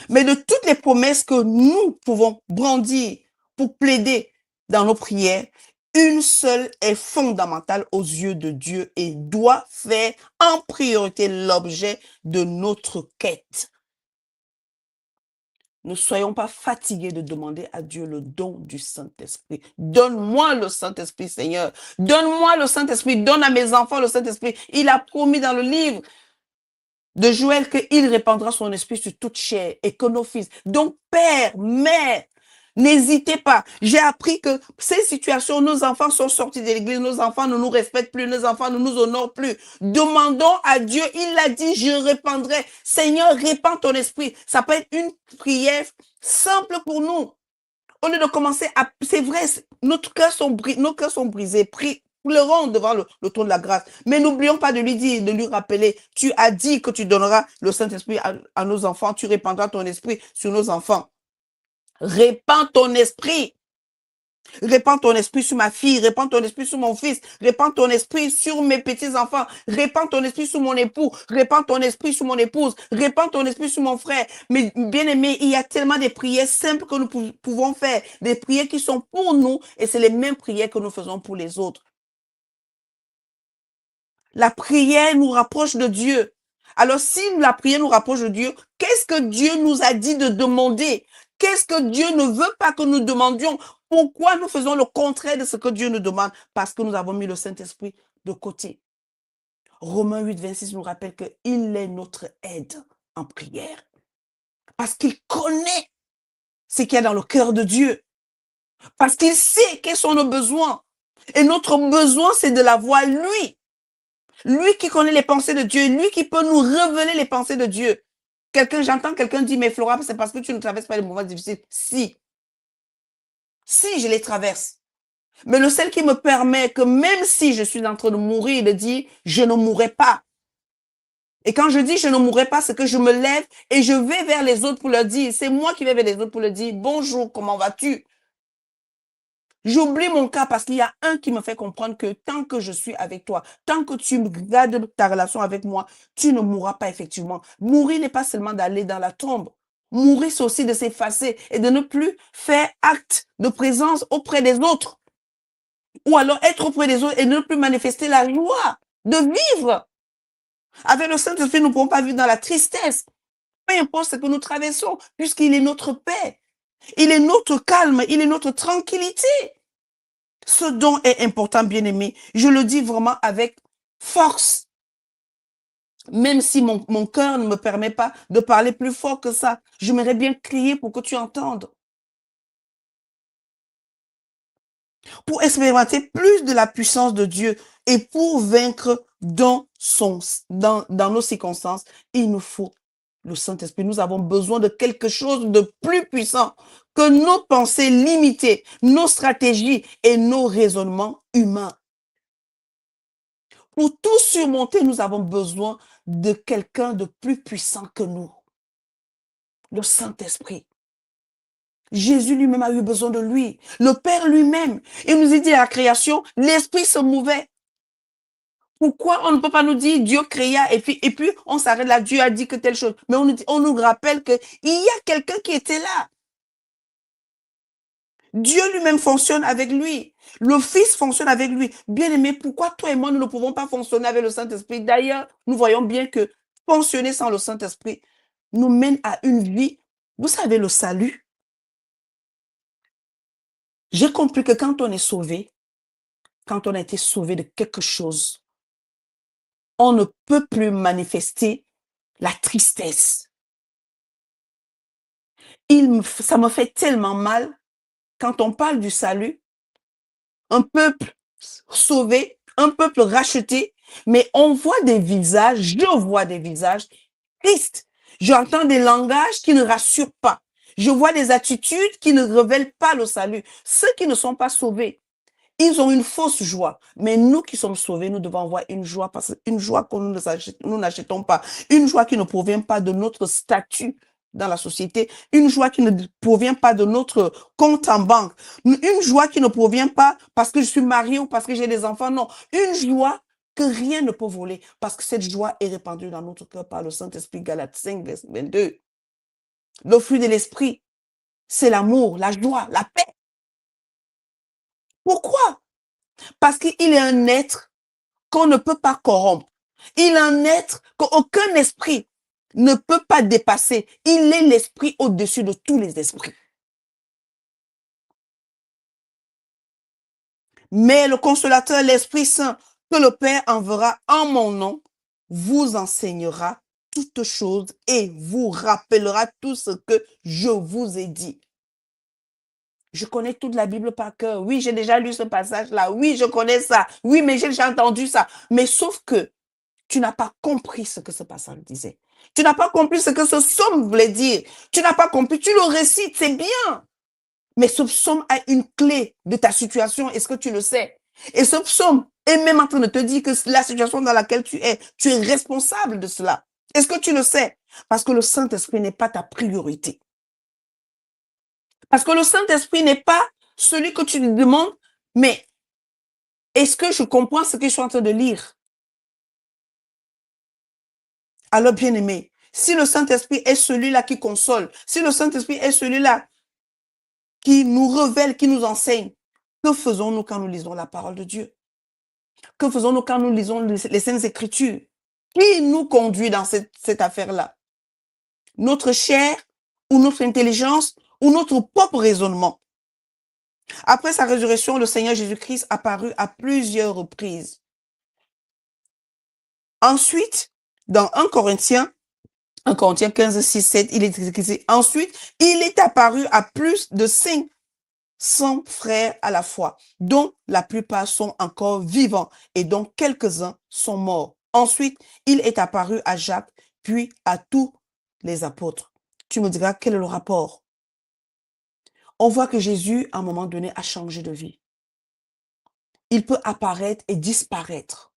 Mais de toutes les promesses que nous pouvons brandir pour plaider dans nos prières, une seule est fondamentale aux yeux de Dieu et doit faire en priorité l'objet de notre quête. Ne soyons pas fatigués de demander à Dieu le don du Saint-Esprit. Donne-moi le Saint-Esprit, Seigneur. Donne-moi le Saint-Esprit. Donne à mes enfants le Saint-Esprit. Il a promis dans le livre de Joël qu'il répandra son esprit sur toute chair et que nos fils. Donc, père, mère, n'hésitez pas. J'ai appris que ces situations, nos enfants sont sortis de l'église, nos enfants ne nous respectent plus, nos enfants ne nous honorent plus. Demandons à Dieu, il l'a dit, je répandrai. Seigneur, répands ton esprit. Ça peut être une prière simple pour nous. Au lieu de commencer à... C'est vrai, nos cœurs sont brisés. Pleurons devant le trône de la grâce. Mais n'oublions pas de lui dire, de lui rappeler, tu as dit que tu donneras le Saint-Esprit à nos enfants, tu répandras ton esprit sur nos enfants. Répands ton esprit. Répands ton esprit sur ma fille, répands ton esprit sur mon fils, répands ton esprit sur mes petits-enfants, répands ton esprit sur mon époux, répands ton esprit sur mon épouse, répands ton esprit sur mon frère. Mais bien aimé, il y a tellement de prières simples que nous pouvons faire, des prières qui sont pour nous et c'est les mêmes prières que nous faisons pour les autres. La prière nous rapproche de Dieu. Alors, si la prière nous rapproche de Dieu, qu'est-ce que Dieu nous a dit de demander? Qu'est-ce que Dieu ne veut pas que nous demandions? Pourquoi nous faisons le contraire de ce que Dieu nous demande? Parce que nous avons mis le Saint-Esprit de côté. Romains 8, 26 nous rappelle qu'il est notre aide en prière. Parce qu'il connaît ce qu'il y a dans le cœur de Dieu. Parce qu'il sait quels sont nos besoins. Et notre besoin, c'est de la voir lui. Lui qui connaît les pensées de Dieu, lui qui peut nous révéler les pensées de Dieu. J'entends quelqu'un dire, mais Flora, c'est parce que tu ne traverses pas les moments difficiles. Si, je les traverse. Mais le seul qui me permet que même si je suis en train de mourir, de dire, je ne mourrai pas. Et quand je dis je ne mourrai pas, c'est que je me lève et je vais vers les autres pour leur dire, c'est moi qui vais vers les autres pour leur dire, bonjour, comment vas-tu? J'oublie mon cas parce qu'il y a un qui me fait comprendre que tant que je suis avec toi, tant que tu gardes ta relation avec moi, tu ne mourras pas effectivement. Mourir n'est pas seulement d'aller dans la tombe. Mourir, c'est aussi de s'effacer et de ne plus faire acte de présence auprès des autres. Ou alors être auprès des autres et ne plus manifester la joie de vivre. Avec le Saint-Esprit, nous ne pouvons pas vivre dans la tristesse. Peu importe ce que nous traversons, puisqu'il est notre paix. Il est notre calme, il est notre tranquillité. Ce don est important, bien-aimé. Je le dis vraiment avec force. Même si mon cœur ne me permet pas de parler plus fort que ça, j'aimerais bien crier pour que tu entendes. Pour expérimenter plus de la puissance de Dieu et pour vaincre dans nos circonstances, il nous faut le Saint-Esprit. Nous avons besoin de quelque chose de plus puissant que nos pensées limitées, nos stratégies et nos raisonnements humains. Pour tout surmonter, nous avons besoin de quelqu'un de plus puissant que nous. Le Saint-Esprit. Jésus lui-même a eu besoin de lui. Le Père lui-même. Il nous a dit à la création, l'Esprit se mouvait. Pourquoi on ne peut pas nous dire Dieu créa et puis on s'arrête là, Dieu a dit que telle chose. Mais on nous rappelle qu'il y a quelqu'un qui était là. Dieu lui-même fonctionne avec lui. Le Fils fonctionne avec lui. Bien aimé, pourquoi toi et moi, nous ne pouvons pas fonctionner avec le Saint-Esprit? D'ailleurs, nous voyons bien que fonctionner sans le Saint-Esprit nous mène à une vie. Vous savez, le salut. J'ai compris que quand on est sauvé, quand on a été sauvé de quelque chose, on ne peut plus manifester la tristesse. Ça me fait tellement mal quand on parle du salut, un peuple sauvé, un peuple racheté, mais on voit des visages, je vois des visages tristes. J'entends des langages qui ne rassurent pas. Je vois des attitudes qui ne révèlent pas le salut. Ceux qui ne sont pas sauvés, ils ont une fausse joie. Mais nous qui sommes sauvés, nous devons avoir une joie, une joie que nous n'achetons pas. Une joie qui ne provient pas de notre statut dans la société. Une joie qui ne provient pas de notre compte en banque. Une joie qui ne provient pas parce que je suis mariée ou parce que j'ai des enfants. Non, une joie que rien ne peut voler. Parce que cette joie est répandue dans notre cœur par le Saint-Esprit. Galates 5, verset 22. Le fruit de l'esprit, c'est l'amour, la joie, la paix. Pourquoi? Parce qu'il est un être qu'on ne peut pas corrompre. Il est un être qu'aucun esprit ne peut pas dépasser. Il est l'esprit au-dessus de tous les esprits. Mais le consolateur, l'Esprit Saint, que le Père enverra en mon nom, vous enseignera toutes choses et vous rappellera tout ce que je vous ai dit. Je connais toute la Bible par cœur. Oui, j'ai déjà lu ce passage-là. Oui, je connais ça. Oui, mais j'ai déjà entendu ça. Mais sauf que tu n'as pas compris ce que ce passage disait. Tu n'as pas compris ce que ce psaume voulait dire. Tu n'as pas compris. Tu le récites, c'est bien. Mais ce psaume a une clé de ta situation. Est-ce que tu le sais? Et ce psaume est même en train de te dire que la situation dans laquelle tu es responsable de cela. Est-ce que tu le sais? Parce que le Saint-Esprit n'est pas ta priorité. Parce que le Saint-Esprit n'est pas celui que tu lui demandes, mais est-ce que je comprends ce que je suis en train de lire? Alors, bien aimé, si le Saint-Esprit est celui-là qui console, si le Saint-Esprit est celui-là qui nous révèle, qui nous enseigne, que faisons-nous quand nous lisons la parole de Dieu? Que faisons-nous quand nous lisons les Saintes Écritures? Qui nous conduit dans cette affaire-là? Notre chair ou notre intelligence ou notre propre raisonnement? Après sa résurrection, le Seigneur Jésus-Christ apparut à plusieurs reprises. Ensuite, dans 1 Corinthiens 15, 6, 7, il est écrit, ensuite, il est apparu à plus de 500 frères à la fois, dont la plupart sont encore vivants et dont quelques-uns sont morts. Ensuite, il est apparu à Jacques, puis à tous les apôtres. Tu me diras, quel est le rapport? On voit que Jésus, à un moment donné, a changé de vie. Il peut apparaître et disparaître.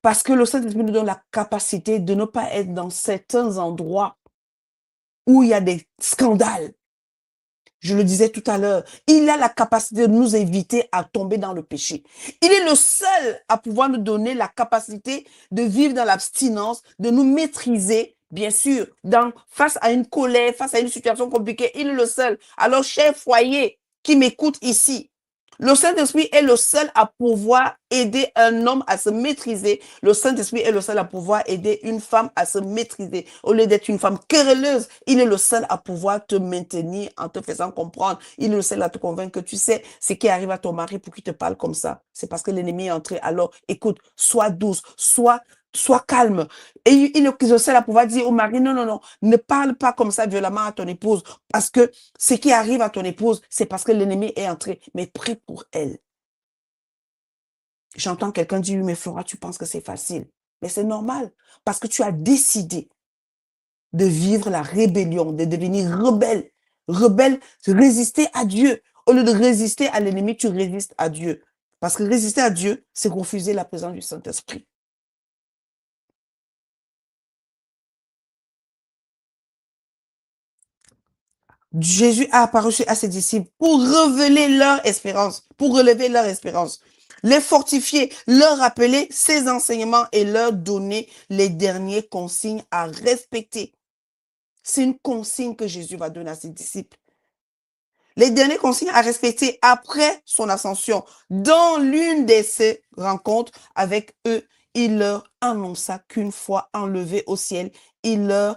Parce que le Saint-Esprit nous donne la capacité de ne pas être dans certains endroits où il y a des scandales. Je le disais tout à l'heure, il a la capacité de nous éviter à tomber dans le péché. Il est le seul à pouvoir nous donner la capacité de vivre dans l'abstinence, de nous maîtriser, bien sûr, face à une colère, face à une situation compliquée. Il est le seul. Alors, cher foyer qui m'écoute ici, le Saint-Esprit est le seul à pouvoir aider un homme à se maîtriser. Le Saint-Esprit est le seul à pouvoir aider une femme à se maîtriser. Au lieu d'être une femme querelleuse, il est le seul à pouvoir te maintenir en te faisant comprendre. Il est le seul à te convaincre que tu sais ce qui arrive à ton mari pour qu'il te parle comme ça. C'est parce que l'ennemi est entré. Alors, écoute, sois douce, sois calme. Et il est le seul à pouvoir dire au mari, non, non, non, ne parle pas comme ça violemment à ton épouse. Parce que ce qui arrive à ton épouse, c'est parce que l'ennemi est entré. Mais prie pour elle. J'entends quelqu'un dire, mais Flora, tu penses que c'est facile. Mais c'est normal. Parce que tu as décidé de vivre la rébellion, de devenir rebelle. Rebelle, résister à Dieu. Au lieu de résister à l'ennemi, tu résistes à Dieu. Parce que résister à Dieu, c'est refuser la présence du Saint-Esprit. Jésus a apparu à ses disciples pour révéler leur espérance, pour relever leur espérance, les fortifier, leur rappeler ses enseignements et leur donner les dernières consignes à respecter. C'est une consigne que Jésus va donner à ses disciples. Les dernières consignes à respecter après son ascension. Dans l'une de ces rencontres avec eux, il leur annonça qu'une fois enlevés au ciel, il leur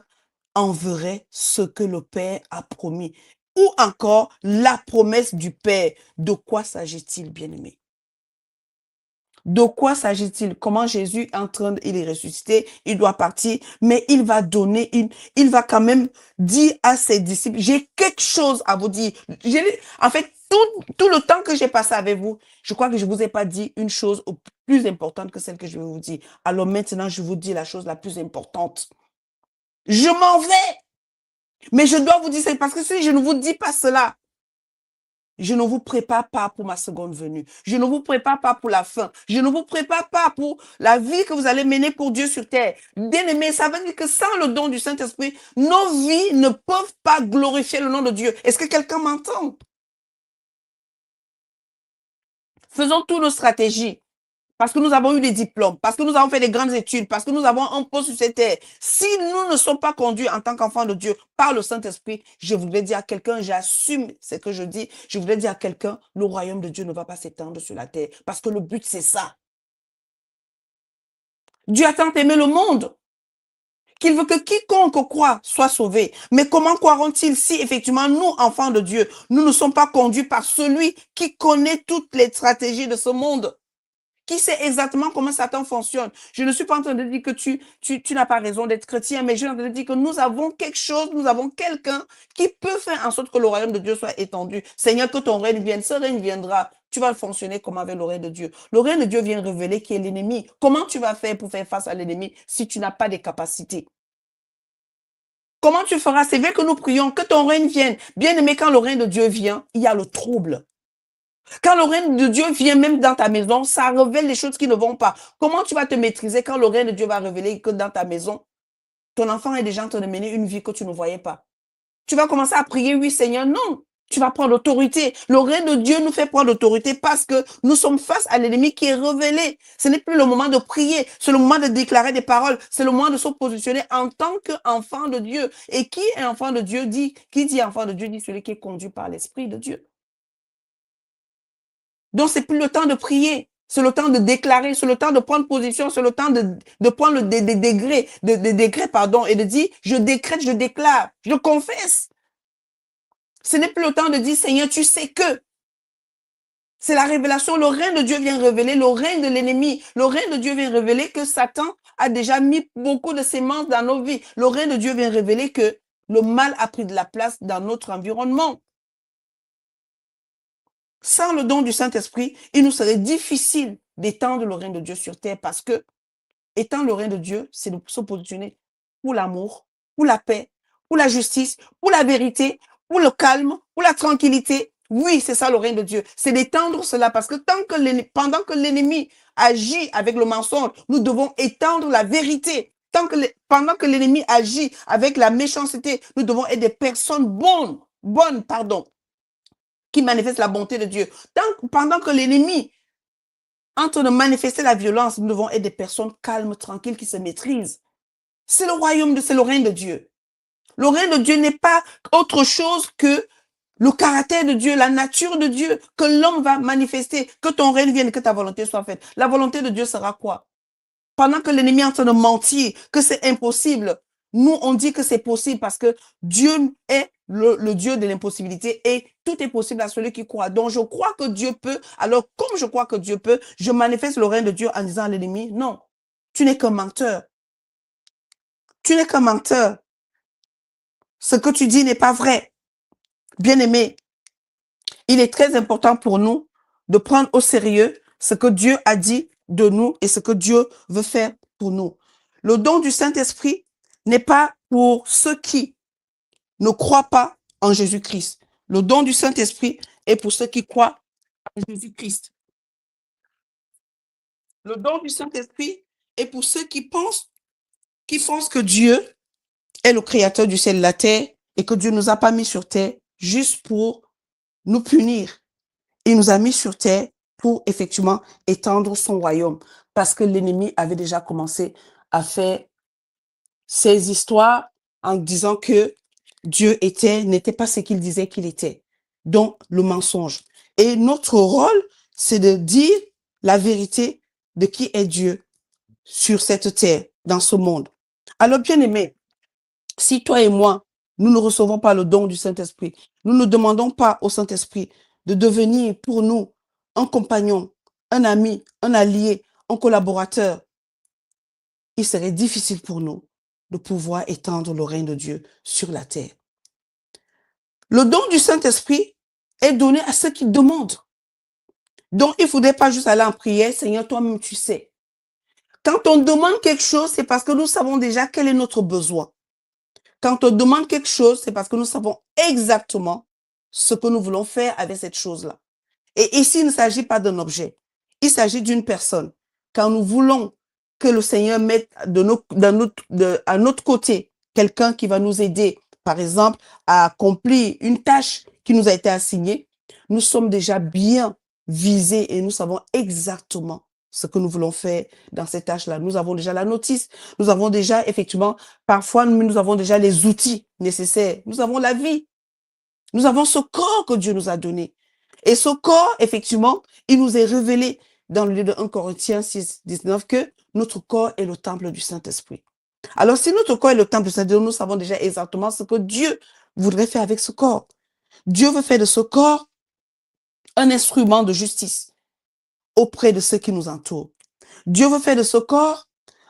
enverrait ce que le Père a promis. Ou encore la promesse du Père. De quoi s'agit-il, bien-aimé? De quoi s'agit-il? Comment Jésus est en train il est ressuscité, il doit partir, mais il va donner il va quand même dire à ses disciples, j'ai quelque chose à vous dire. En fait, tout le temps que j'ai passé avec vous, je crois que je vous ai pas dit une chose plus importante que celle que je vais vous dire. Alors maintenant, je vous dis la chose la plus importante. Je m'en vais, mais je dois vous dire, c'est parce que si je ne vous dis pas cela, je ne vous prépare pas pour ma seconde venue. Je ne vous prépare pas pour la fin. Je ne vous prépare pas pour la vie que vous allez mener pour Dieu sur terre. Bien-aimé, ça veut dire que sans le don du Saint-Esprit, nos vies ne peuvent pas glorifier le nom de Dieu. Est-ce que quelqu'un m'entend? Faisons toutes nos stratégies. Parce que nous avons eu des diplômes, parce que nous avons fait des grandes études, parce que nous avons un poste sur cette terre. Si nous ne sommes pas conduits en tant qu'enfants de Dieu par le Saint-Esprit, je voudrais dire à quelqu'un, j'assume ce que je dis, je voudrais dire à quelqu'un, le royaume de Dieu ne va pas s'étendre sur la terre. Parce que le but, c'est ça. Dieu a tant aimé le monde qu'il veut que quiconque croit soit sauvé. Mais comment croiront-ils si effectivement nous, enfants de Dieu, nous ne sommes pas conduits par celui qui connaît toutes les stratégies de ce monde, qui sait exactement comment Satan fonctionne? Je ne suis pas en train de dire que tu n'as pas raison d'être chrétien, mais je suis en train de dire que nous avons quelque chose, nous avons quelqu'un qui peut faire en sorte que le royaume de Dieu soit étendu. Seigneur, que ton règne vienne, ce règne viendra. Tu vas fonctionner comme avec le règne de Dieu. Le règne de Dieu vient révéler qui est l'ennemi. Comment tu vas faire pour faire face à l'ennemi si tu n'as pas de capacités? Comment tu feras? C'est vrai que nous prions que ton règne vienne. Bien aimé, quand le règne de Dieu vient, il y a le trouble. Quand le règne de Dieu vient même dans ta maison, ça révèle les choses qui ne vont pas. Comment tu vas te maîtriser quand le règne de Dieu va révéler que dans ta maison, ton enfant est déjà en train de mener une vie que tu ne voyais pas? Tu vas commencer à prier, oui Seigneur, non. Tu vas prendre l'autorité. Le règne de Dieu nous fait prendre l'autorité parce que nous sommes face à l'ennemi qui est révélé. Ce n'est plus le moment de prier, c'est le moment de déclarer des paroles, c'est le moment de se positionner en tant qu'enfant de Dieu. Et qui est enfant de Dieu dit, qui dit enfant de Dieu dit celui qui est conduit par l'Esprit de Dieu. Donc, c'est plus le temps de prier. C'est le temps de déclarer, c'est le temps de prendre position, c'est le temps de prendre des décrets, pardon, et de dire, je décrète, je déclare, je confesse. Ce n'est plus le temps de dire, Seigneur, tu sais que. C'est la révélation. Le règne de Dieu vient révéler le règne de l'ennemi. Le règne de Dieu vient révéler que Satan a déjà mis beaucoup de semences dans nos vies. Le règne de Dieu vient révéler que le mal a pris de la place dans notre environnement. Sans le don du Saint-Esprit, il nous serait difficile d'étendre le règne de Dieu sur terre parce que étendre le règne de Dieu, c'est de se positionner pour l'amour, pour la paix, pour la justice, pour la vérité, pour le calme, pour la tranquillité. Oui, c'est ça le règne de Dieu. C'est d'étendre cela parce que pendant que l'ennemi agit avec le mensonge, nous devons étendre la vérité. Pendant que l'ennemi agit avec la méchanceté, nous devons être des personnes bonnes, qui manifestent la bonté de Dieu. Pendant que l'ennemi est en train de manifester la violence, nous devons être des personnes calmes, tranquilles, qui se maîtrisent. C'est le royaume, c'est le règne de Dieu. Le règne de Dieu n'est pas autre chose que le caractère de Dieu, la nature de Dieu, que l'homme va manifester, que ton règne vienne, que ta volonté soit faite. La volonté de Dieu sera quoi? Pendant que l'ennemi est en train de mentir, que c'est impossible, nous, on dit que c'est possible parce que Dieu est le Dieu de l'impossibilité et tout est possible à celui qui croit. Donc, je crois que Dieu peut. Alors, comme je crois que Dieu peut, je manifeste le règne de Dieu en disant à l'ennemi, non, tu n'es qu'un menteur. Tu n'es qu'un menteur. Ce que tu dis n'est pas vrai. Bien-aimé, il est très important pour nous de prendre au sérieux ce que Dieu a dit de nous et ce que Dieu veut faire pour nous. Le don du Saint-Esprit n'est pas pour ceux qui ne croient pas en Jésus-Christ. Le don du Saint-Esprit est pour ceux qui croient en Jésus-Christ. Le don du Saint-Esprit est pour ceux qui pensent que Dieu est le créateur du ciel et de la terre et que Dieu ne nous a pas mis sur terre juste pour nous punir. Il nous a mis sur terre pour effectivement étendre son royaume parce que l'ennemi avait déjà commencé à faire ses histoires en disant que Dieu n'était pas ce qu'il disait qu'il était. Donc, le mensonge. Et notre rôle, c'est de dire la vérité de qui est Dieu sur cette terre, dans ce monde. Alors, bien aimé, si toi et moi, nous ne recevons pas le don du Saint-Esprit, nous ne demandons pas au Saint-Esprit de devenir pour nous un compagnon, un ami, un allié, un collaborateur, il serait difficile pour nous de pouvoir étendre le règne de Dieu sur la terre. Le don du Saint-Esprit est donné à ceux qui demandent. Donc, il ne faudrait pas juste aller en prière, Seigneur, toi-même tu sais. Quand on demande quelque chose, c'est parce que nous savons déjà quel est notre besoin. Quand on demande quelque chose, c'est parce que nous savons exactement ce que nous voulons faire avec cette chose-là. Et ici, il ne s'agit pas d'un objet. Il s'agit d'une personne. Quand nous voulons que le Seigneur mette à notre côté quelqu'un qui va nous aider, par exemple, à accomplir une tâche qui nous a été assignée, nous sommes déjà bien visés et nous savons exactement ce que nous voulons faire dans cette tâche-là. Nous avons déjà la notice, nous avons déjà, effectivement, parfois, nous avons déjà les outils nécessaires. Nous avons la vie. Nous avons ce corps que Dieu nous a donné. Et ce corps, effectivement, il nous est révélé dans le livre de 1 Corinthiens 6, 19 que notre corps est le temple du Saint-Esprit. Alors, si notre corps est le temple du Saint-Dieu, nous savons déjà exactement ce que Dieu voudrait faire avec ce corps. Dieu veut faire de ce corps un instrument de justice auprès de ceux qui nous entourent. Dieu veut faire de ce corps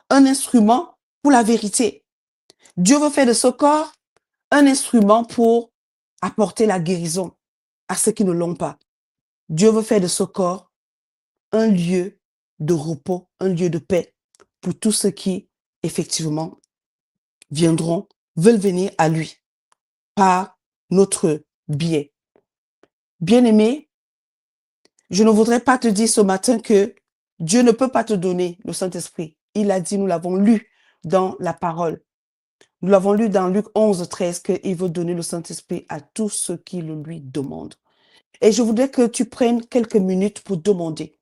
un instrument pour la vérité. Dieu veut faire de ce corps un instrument pour apporter la guérison à ceux qui ne l'ont pas. Dieu veut faire de ce corps un lieu de repos, un lieu de paix pour tous ceux qui, effectivement, veulent venir à lui par notre biais. Bien-aimé, je ne voudrais pas te dire ce matin que Dieu ne peut pas te donner le Saint-Esprit. Il a dit, nous l'avons lu dans la parole. Nous l'avons lu dans Luc 11, 13, qu'il veut donner le Saint-Esprit à tous ceux qui le lui demandent. Et je voudrais que tu prennes quelques minutes pour demander,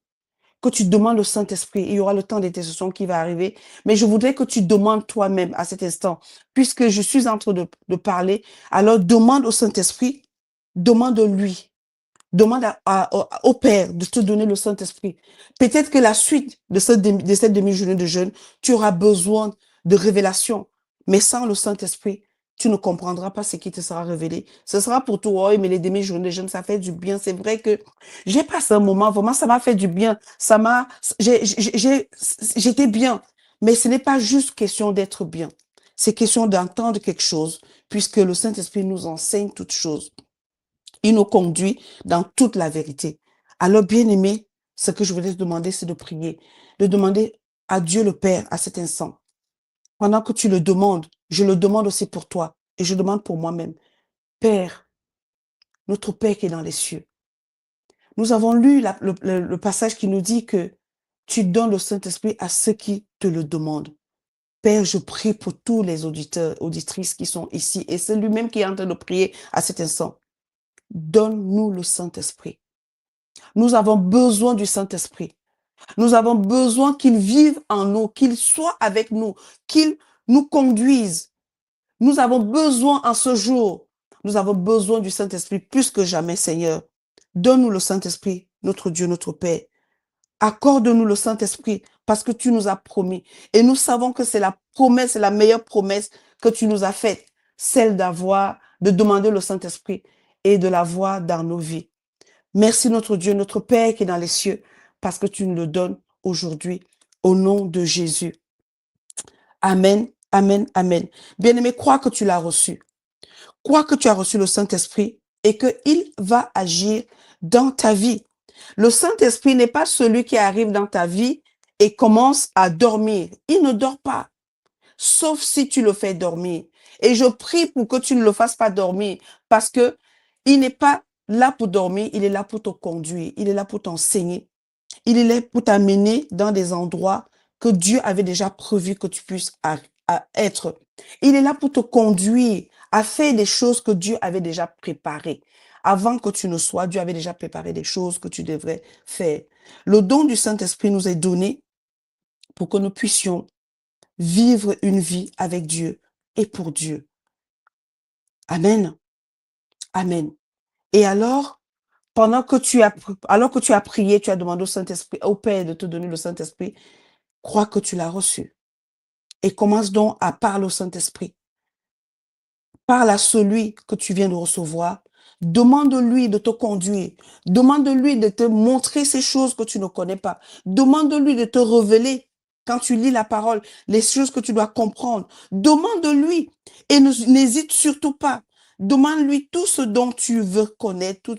que tu demandes le Saint-Esprit. Il y aura le temps d'intercession qui va arriver, mais je voudrais que tu demandes toi-même à cet instant, puisque je suis en train de parler, alors demande au Saint-Esprit, demande-lui. Demande au Père de te donner le Saint-Esprit. Peut-être que la suite de cette demi-journée de jeûne, tu auras besoin de révélation. Mais sans le Saint-Esprit, tu ne comprendras pas ce qui te sera révélé. Ce sera pour toi, mais les demi-journées de jeûne, ça fait du bien. C'est vrai que j'ai passé un moment, vraiment, ça m'a fait du bien. J'étais bien. Mais ce n'est pas juste question d'être bien. C'est question d'entendre quelque chose, puisque le Saint-Esprit nous enseigne toutes choses. Il nous conduit dans toute la vérité. Alors, bien-aimé, ce que je voulais te demander, c'est de prier, de demander à Dieu le Père à cet instant. Pendant que tu le demandes, je le demande aussi pour toi et je demande pour moi-même. Père, notre Père qui est dans les cieux, nous avons lu le passage qui nous dit que tu donnes le Saint-Esprit à ceux qui te le demandent. Père, je prie pour tous les auditeurs, auditrices qui sont ici et celui-même qui est en train de prier à cet instant. Donne-nous le Saint-Esprit. Nous avons besoin du Saint-Esprit. Nous avons besoin qu'il vive en nous, qu'il soit avec nous, qu'il nous conduise. Nous avons besoin en ce jour, nous avons besoin du Saint-Esprit plus que jamais, Seigneur. Donne-nous le Saint-Esprit, notre Dieu, notre Père. Accorde-nous le Saint-Esprit parce que tu nous as promis. Et nous savons que c'est la promesse, c'est la meilleure promesse que tu nous as faite, celle de demander le Saint-Esprit et de l'avoir dans nos vies. Merci notre Dieu, notre Père qui est dans les cieux, parce que tu nous le donnes aujourd'hui au nom de Jésus. Amen, amen, amen. Bien-aimé, crois que tu l'as reçu. Crois que tu as reçu le Saint-Esprit et qu'il va agir dans ta vie. Le Saint-Esprit n'est pas celui qui arrive dans ta vie et commence à dormir. Il ne dort pas, sauf si tu le fais dormir. Et je prie pour que tu ne le fasses pas dormir parce que il n'est pas là pour dormir, il est là pour te conduire, il est là pour t'enseigner, il est là pour t'amener dans des endroits que Dieu avait déjà prévu que tu puisses être. Il est là pour te conduire à faire des choses que Dieu avait déjà préparées. Avant que tu ne sois, Dieu avait déjà préparé des choses que tu devrais faire. Le don du Saint-Esprit nous est donné pour que nous puissions vivre une vie avec Dieu et pour Dieu. Amen. Amen. Et alors, alors que tu as prié, tu as demandé au Saint-Esprit, au Père de te donner le Saint-Esprit, crois que tu l'as reçu. Et commence donc à parler au Saint-Esprit. Parle à celui que tu viens de recevoir. Demande-lui de te conduire. Demande-lui de te montrer ces choses que tu ne connais pas. Demande-lui de te révéler, quand tu lis la parole, les choses que tu dois comprendre. Demande-lui et n'hésite surtout pas. Demande-lui tout ce dont tu veux connaître,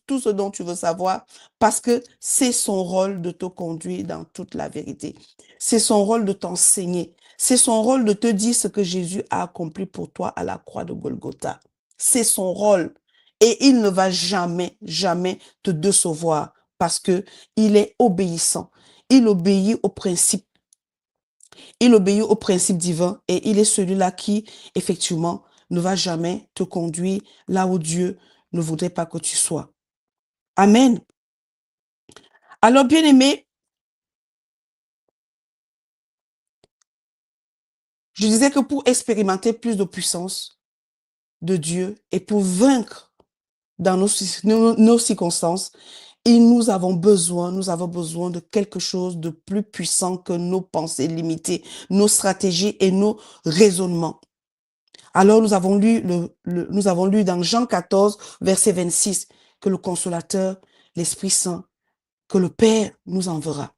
tout ce dont tu veux savoir, parce que c'est son rôle de te conduire dans toute la vérité. C'est son rôle de t'enseigner. C'est son rôle de te dire ce que Jésus a accompli pour toi à la croix de Golgotha. C'est son rôle. Et il ne va jamais, jamais te décevoir parce que il est obéissant. Il obéit au principe. Il obéit au principe divin et il est celui-là qui, effectivement, ne va jamais te conduire là où Dieu ne voudrait pas que tu sois. Amen. Alors, bien-aimé, je disais que pour expérimenter plus de puissance de Dieu et pour vaincre dans nos circonstances, Et nous avons besoin de quelque chose de plus puissant que nos pensées limitées, nos stratégies et nos raisonnements. Alors nous avons lu dans Jean 14, verset 26, que le Consolateur, l'Esprit Saint, que le Père nous enverra.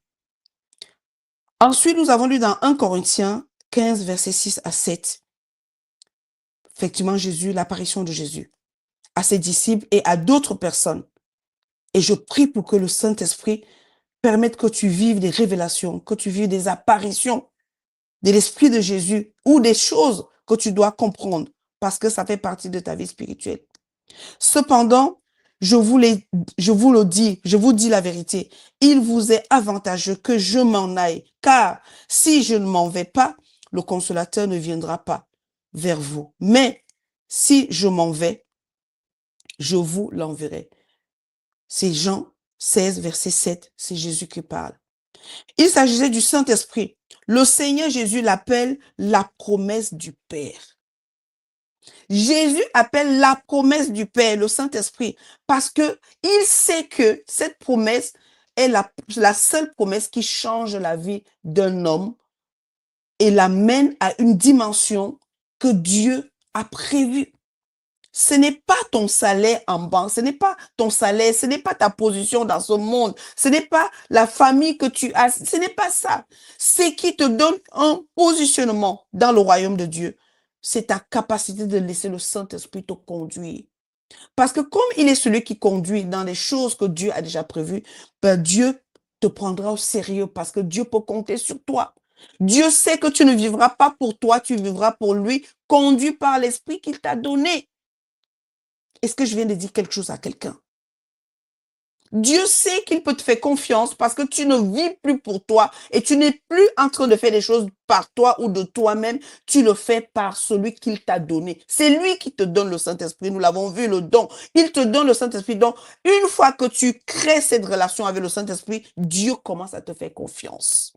Ensuite, nous avons lu dans 1 Corinthiens 15, verset 6 à 7. Effectivement, l'apparition de Jésus à ses disciples et à d'autres personnes. Et je prie pour que le Saint-Esprit permette que tu vives des révélations, que tu vives des apparitions de l'Esprit de Jésus ou des choses que tu dois comprendre parce que ça fait partie de ta vie spirituelle. Cependant, je vous dis la vérité, il vous est avantageux que je m'en aille, car si je ne m'en vais pas, le Consolateur ne viendra pas vers vous. Mais si je m'en vais, je vous l'enverrai. C'est Jean 16, verset 7, c'est Jésus qui parle. Il s'agissait du Saint-Esprit. Le Seigneur Jésus l'appelle la promesse du Père. Jésus appelle la promesse du Père, le Saint-Esprit, parce que il sait que cette promesse est la seule promesse qui change la vie d'un homme et l'amène à une dimension que Dieu a prévue. Ce n'est pas ton salaire en banque, ce n'est pas ton salaire, ce n'est pas ta position dans ce monde, ce n'est pas la famille que tu as, ce n'est pas ça. Ce qui te donne un positionnement dans le royaume de Dieu, c'est ta capacité de laisser le Saint-Esprit te conduire. Parce que comme il est celui qui conduit dans les choses que Dieu a déjà prévues, ben Dieu te prendra au sérieux parce que Dieu peut compter sur toi. Dieu sait que tu ne vivras pas pour toi, tu vivras pour lui, conduit par l'Esprit qu'il t'a donné. Est-ce que je viens de dire quelque chose à quelqu'un? Dieu sait qu'il peut te faire confiance parce que tu ne vis plus pour toi et tu n'es plus en train de faire des choses par toi ou de toi-même. Tu le fais par celui qu'il t'a donné. C'est lui qui te donne le Saint-Esprit. Nous l'avons vu, le don. Il te donne le Saint-Esprit. Donc, une fois que tu crées cette relation avec le Saint-Esprit, Dieu commence à te faire confiance.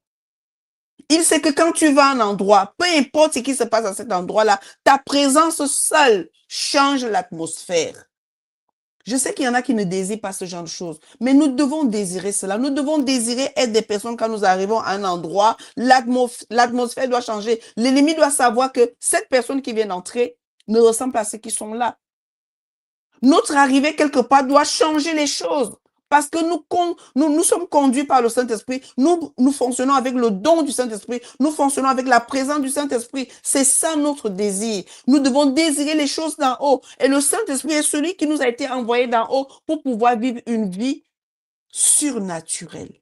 Il sait que quand tu vas à un endroit, peu importe ce qui se passe à cet endroit-là, ta présence seule change l'atmosphère. Je sais qu'il y en a qui ne désirent pas ce genre de choses, mais nous devons désirer cela. Nous devons désirer être des personnes quand nous arrivons à un endroit, l'atmosphère doit changer. L'ennemi doit savoir que cette personne qui vient d'entrer ne ressemble pas à ceux qui sont là. Notre arrivée quelque part doit changer les choses. Parce que nous sommes conduits par le Saint-Esprit, nous fonctionnons avec le don du Saint-Esprit, nous fonctionnons avec la présence du Saint-Esprit. C'est ça notre désir. Nous devons désirer les choses d'en haut. Et le Saint-Esprit est celui qui nous a été envoyé d'en haut pour pouvoir vivre une vie surnaturelle.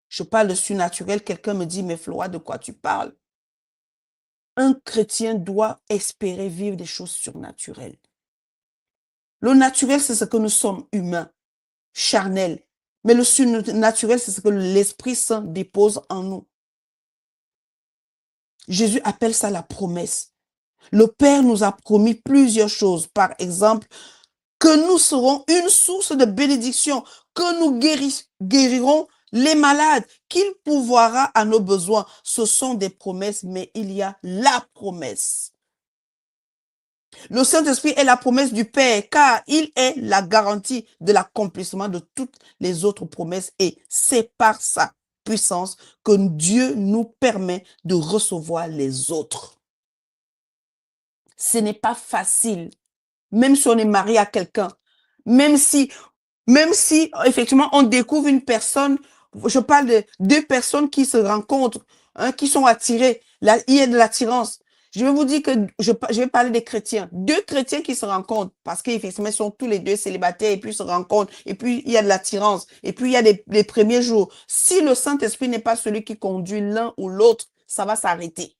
Je parle de surnaturel, quelqu'un me dit, mais Flora, de quoi tu parles? Un chrétien doit espérer vivre des choses surnaturelles. Le naturel, c'est ce que nous sommes humains, charnels. Mais le surnaturel, c'est ce que l'Esprit Saint dépose en nous. Jésus appelle ça la promesse. Le Père nous a promis plusieurs choses. Par exemple, que nous serons une source de bénédiction, que nous guérirons les malades, qu'il pourvoira à nos besoins. Ce sont des promesses, mais il y a la promesse. Le Saint-Esprit est la promesse du Père, car il est la garantie de l'accomplissement de toutes les autres promesses et c'est par sa puissance que Dieu nous permet de recevoir les autres. Ce n'est pas facile, même si on est marié à quelqu'un, même si effectivement on découvre une personne, je parle de deux personnes qui se rencontrent, hein, qui sont attirées, là, il y a de l'attirance. Je vais vous dire que je vais parler des chrétiens. Deux chrétiens qui se rencontrent parce qu'effectivement, ils sont tous les deux célibataires et puis ils se rencontrent et puis il y a de l'attirance et puis il y a les premiers jours. Si le Saint-Esprit n'est pas celui qui conduit l'un ou l'autre, ça va s'arrêter.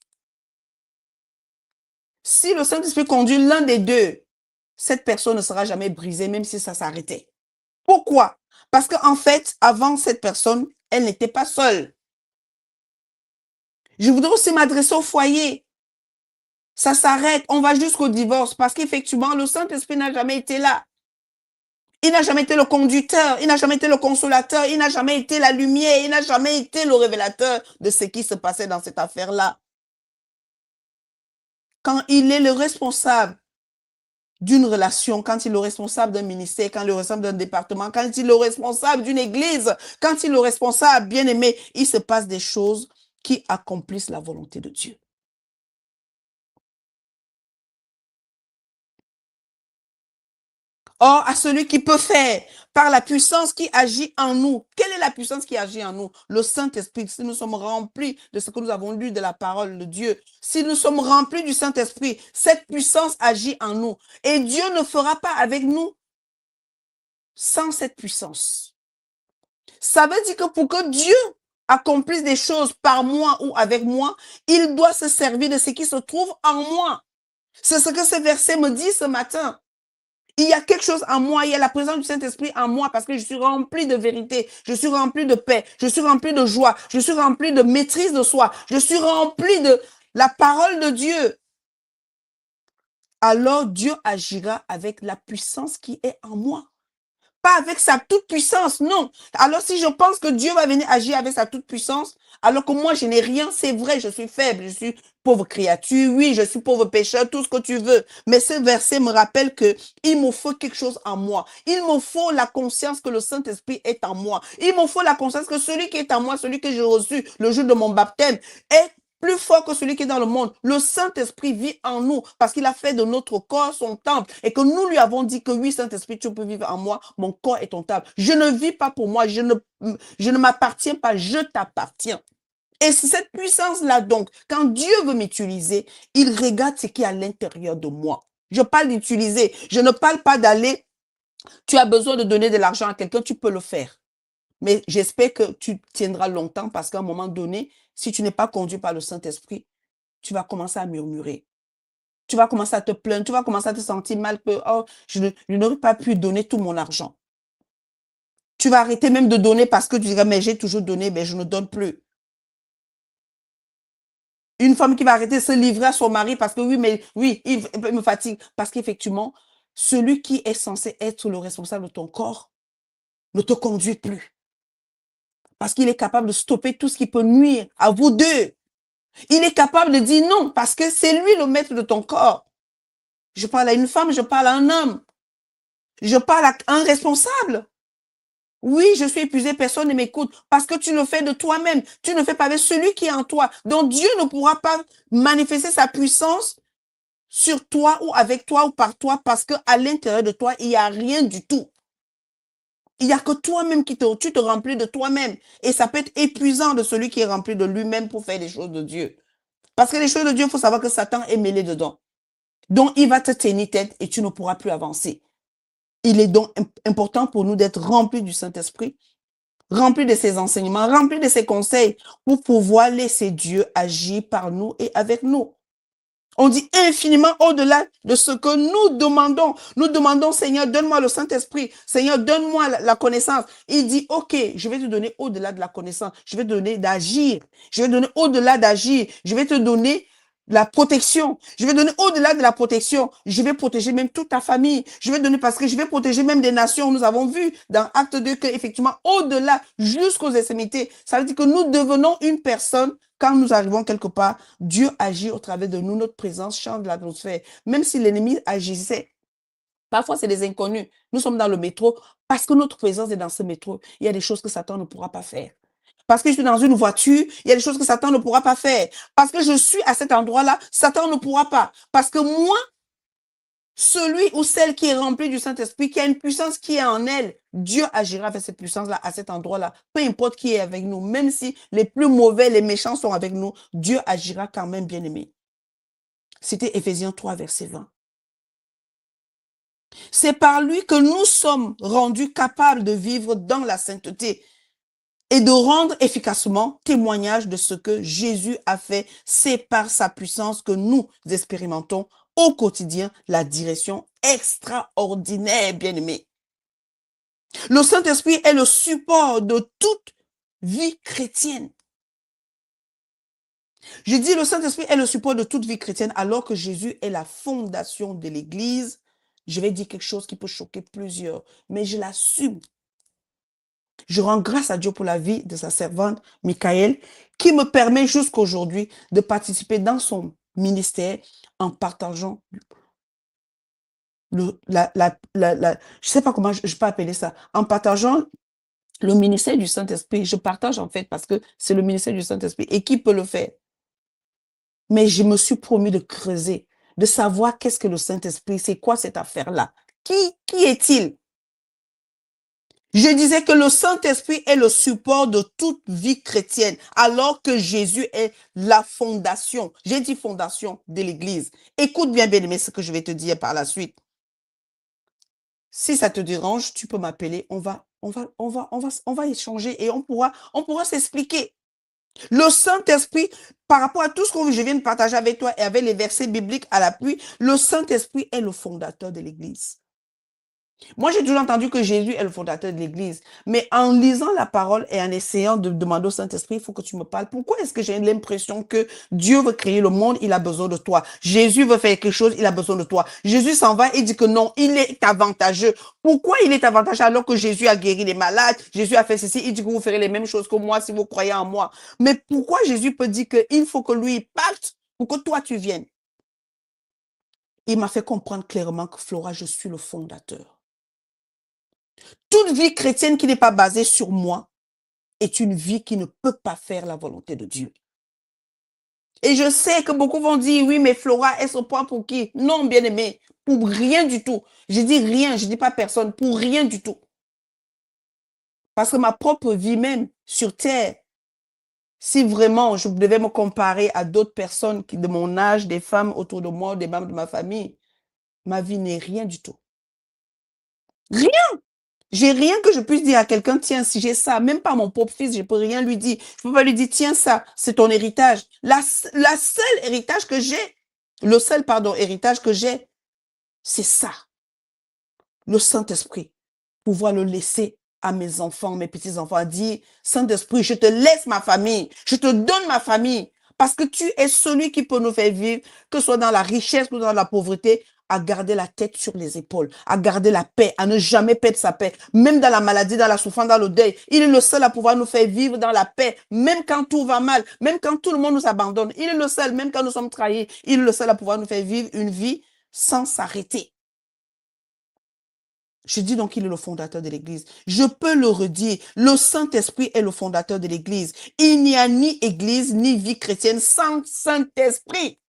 Si le Saint-Esprit conduit l'un des deux, cette personne ne sera jamais brisée même si ça s'arrêtait. Pourquoi? Parce qu'en fait, avant cette personne, elle n'était pas seule. Je voudrais aussi m'adresser au foyer. Ça s'arrête, on va jusqu'au divorce parce qu'effectivement, le Saint-Esprit n'a jamais été là. Il n'a jamais été le conducteur, il n'a jamais été le consolateur, il n'a jamais été la lumière, il n'a jamais été le révélateur de ce qui se passait dans cette affaire-là. Quand il est le responsable d'une relation, quand il est le responsable d'un ministère, quand il est le responsable d'un département, quand il est le responsable d'une église, quand il est le responsable, bien aimé, il se passe des choses qui accomplissent la volonté de Dieu. Or, à celui qui peut faire par la puissance qui agit en nous. Quelle est la puissance qui agit en nous? Le Saint-Esprit. Si nous sommes remplis de ce que nous avons lu de la parole de Dieu, si nous sommes remplis du Saint-Esprit, cette puissance agit en nous. Et Dieu ne fera pas avec nous sans cette puissance. Ça veut dire que pour que Dieu accomplisse des choses par moi ou avec moi, il doit se servir de ce qui se trouve en moi. C'est ce que ce verset me dit ce matin. Il y a quelque chose en moi, il y a la présence du Saint-Esprit en moi parce que je suis rempli de vérité, je suis rempli de paix, je suis rempli de joie, je suis rempli de maîtrise de soi, je suis rempli de la parole de Dieu. Alors Dieu agira avec la puissance qui est en moi. Pas avec sa toute-puissance, non. Alors si je pense que Dieu va venir agir avec sa toute-puissance, alors que moi je n'ai rien, c'est vrai, je suis faible, je suis pauvre créature, oui, je suis pauvre pécheur, tout ce que tu veux. Mais ce verset me rappelle que il me faut quelque chose en moi. Il me faut la conscience que le Saint-Esprit est en moi. Il me faut la conscience que celui qui est en moi, celui que j'ai reçu le jour de mon baptême, est plus fort que celui qui est dans le monde. Le Saint-Esprit vit en nous parce qu'il a fait de notre corps son temple et que nous lui avons dit que oui, Saint-Esprit, tu peux vivre en moi, mon corps est ton temple. Je ne vis pas pour moi, je ne m'appartiens pas, je t'appartiens. Et c'est cette puissance-là, donc, quand Dieu veut m'utiliser, il regarde ce qui est à l'intérieur de moi. Je parle d'utiliser, je ne parle pas d'aller, tu as besoin de donner de l'argent à quelqu'un, tu peux le faire. Mais j'espère que tu tiendras longtemps parce qu'à un moment donné, si tu n'es pas conduit par le Saint-Esprit, tu vas commencer à murmurer. Tu vas commencer à te plaindre, tu vas commencer à te sentir mal que oh, je n'aurais pas pu donner tout mon argent. Tu vas arrêter même de donner parce que tu diras, mais j'ai toujours donné, mais je ne donne plus. Une femme qui va arrêter de se livrer à son mari parce que oui, mais oui, il me fatigue. Parce qu'effectivement, celui qui est censé être le responsable de ton corps ne te conduit plus. Parce qu'il est capable de stopper tout ce qui peut nuire à vous deux. Il est capable de dire non parce que c'est lui le maître de ton corps. Je parle à une femme, je parle à un homme. Je parle à un responsable. Oui, je suis épuisé, personne ne m'écoute parce que tu le fais de toi-même. Tu ne fais pas avec celui qui est en toi. Donc Dieu ne pourra pas manifester sa puissance sur toi ou avec toi ou par toi parce que à l'intérieur de toi, il n'y a rien du tout. Il n'y a que toi-même tu te remplis de toi-même. Et ça peut être épuisant de celui qui est rempli de lui-même pour faire les choses de Dieu. Parce que les choses de Dieu, il faut savoir que Satan est mêlé dedans. Donc, il va te tenir tête et tu ne pourras plus avancer. Il est donc important pour nous d'être remplis du Saint-Esprit, remplis de ses enseignements, remplis de ses conseils pour pouvoir laisser Dieu agir par nous et avec nous. On dit infiniment au-delà de ce que nous demandons. Nous demandons, Seigneur, donne-moi le Saint-Esprit. Seigneur, donne-moi la connaissance. Il dit, OK, je vais te donner au-delà de la connaissance. Je vais te donner d'agir. Je vais te donner au-delà d'agir. Je vais te donner la protection. Je vais donner au-delà de la protection. Je vais protéger même toute ta famille. Je vais donner parce que je vais protéger même des nations. Nous avons vu dans Acte 2 que effectivement au-delà jusqu'aux extrémités, ça veut dire que nous devenons une personne. Quand nous arrivons quelque part, Dieu agit au travers de nous. Notre présence change l'atmosphère. Même si l'ennemi agissait, parfois c'est des inconnus. Nous sommes dans le métro parce que notre présence est dans ce métro. Il y a des choses que Satan ne pourra pas faire. Parce que je suis dans une voiture, il y a des choses que Satan ne pourra pas faire. Parce que je suis à cet endroit-là, Satan ne pourra pas. Parce que moi, celui ou celle qui est rempli du Saint-Esprit, qui a une puissance qui est en elle, Dieu agira avec cette puissance-là, à cet endroit-là. Peu importe qui est avec nous, même si les plus mauvais, les méchants sont avec nous, Dieu agira quand même, bien aimé. C'était Éphésiens 3, verset 20. C'est par lui que nous sommes rendus capables de vivre dans la sainteté et de rendre efficacement témoignage de ce que Jésus a fait. C'est par sa puissance que nous expérimentons au quotidien la direction extraordinaire, bien-aimé. Le Saint-Esprit est le support de toute vie chrétienne. Je dis le Saint-Esprit est le support de toute vie chrétienne alors que Jésus est la fondation de l'Église. Je vais dire quelque chose qui peut choquer plusieurs, mais je l'assume. Je rends grâce à Dieu pour la vie de sa servante, Michael, qui me permet jusqu'aujourd'hui de participer dans son ministère en partageant je sais pas comment je peux appeler ça, en partageant le ministère du Saint-Esprit. Je partage en fait parce que c'est le ministère du Saint-Esprit. Et qui peut le faire? Mais je me suis promis de creuser, de savoir qu'est-ce que le Saint-Esprit, c'est quoi cette affaire-là? Qui est-il? Je disais que le Saint-Esprit est le support de toute vie chrétienne, alors que Jésus est la fondation. J'ai dit fondation de l'Église. Écoute bien, bien-aimé, ce que je vais te dire par la suite. Si ça te dérange, tu peux m'appeler. On va échanger et on pourra s'expliquer. Le Saint-Esprit, par rapport à tout ce que je viens de partager avec toi et avec les versets bibliques à l'appui, le Saint-Esprit est le fondateur de l'Église. Moi, j'ai toujours entendu que Jésus est le fondateur de l'Église. Mais en lisant la parole et en essayant de demander au Saint-Esprit, il faut que tu me parles. Pourquoi est-ce que j'ai l'impression que Dieu veut créer le monde, il a besoin de toi. Jésus veut faire quelque chose, il a besoin de toi. Jésus s'en va et dit que non, il est avantageux. Pourquoi il est avantageux alors que Jésus a guéri les malades, Jésus a fait ceci, il dit que vous ferez les mêmes choses que moi si vous croyez en moi. Mais pourquoi Jésus peut dire qu'il faut que lui parte pour que toi tu viennes? Il m'a fait comprendre clairement que Flora, je suis le fondateur. Toute vie chrétienne qui n'est pas basée sur moi est une vie qui ne peut pas faire la volonté de Dieu. Et je sais que beaucoup vont dire, oui, mais Flora, est-ce au point pour qui? Non, bien aimé, pour rien du tout. Je dis rien, je dis pas personne, pour rien du tout. Parce que ma propre vie même sur terre, si vraiment je devais me comparer à d'autres personnes de mon âge, des femmes autour de moi, des membres de ma famille, ma vie n'est rien du tout. Rien. J'ai rien que je puisse dire à quelqu'un, tiens, si j'ai ça, même pas mon propre fils, je peux rien lui dire. Je peux pas lui dire, tiens, ça, c'est ton héritage. La seule héritage que j'ai, le seul, pardon, héritage que j'ai, c'est ça. Le Saint-Esprit. Pouvoir le laisser à mes enfants, mes petits-enfants, dire, Saint-Esprit, je te laisse ma famille, je te donne ma famille, parce que tu es celui qui peut nous faire vivre, que ce soit dans la richesse ou dans la pauvreté, à garder la tête sur les épaules, à garder la paix, à ne jamais perdre sa paix, même dans la maladie, dans la souffrance, dans le deuil. Il est le seul à pouvoir nous faire vivre dans la paix, même quand tout va mal, même quand tout le monde nous abandonne. Il est le seul, même quand nous sommes trahis, il est le seul à pouvoir nous faire vivre une vie sans s'arrêter. Je dis donc qu'il est le fondateur de l'Église. Je peux le redire, le Saint-Esprit est le fondateur de l'Église. Il n'y a ni Église, ni vie chrétienne sans Saint-Esprit.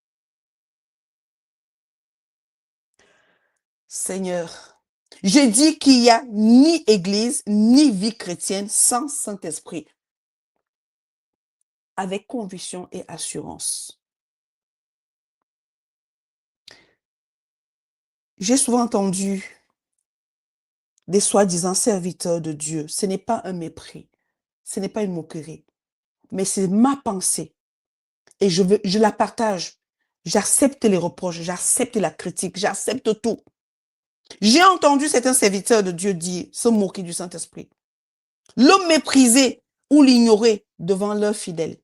Seigneur, je dis qu'il n'y a ni Église, ni vie chrétienne sans Saint-Esprit. Avec conviction et assurance. J'ai souvent entendu des soi-disant serviteurs de Dieu. Ce n'est pas un mépris, ce n'est pas une moquerie, mais c'est ma pensée. Et je la partage. J'accepte les reproches, j'accepte la critique, j'accepte tout. J'ai entendu certains serviteurs de Dieu dire, se moquer du Saint-Esprit, le mépriser ou l'ignorer devant leurs fidèles.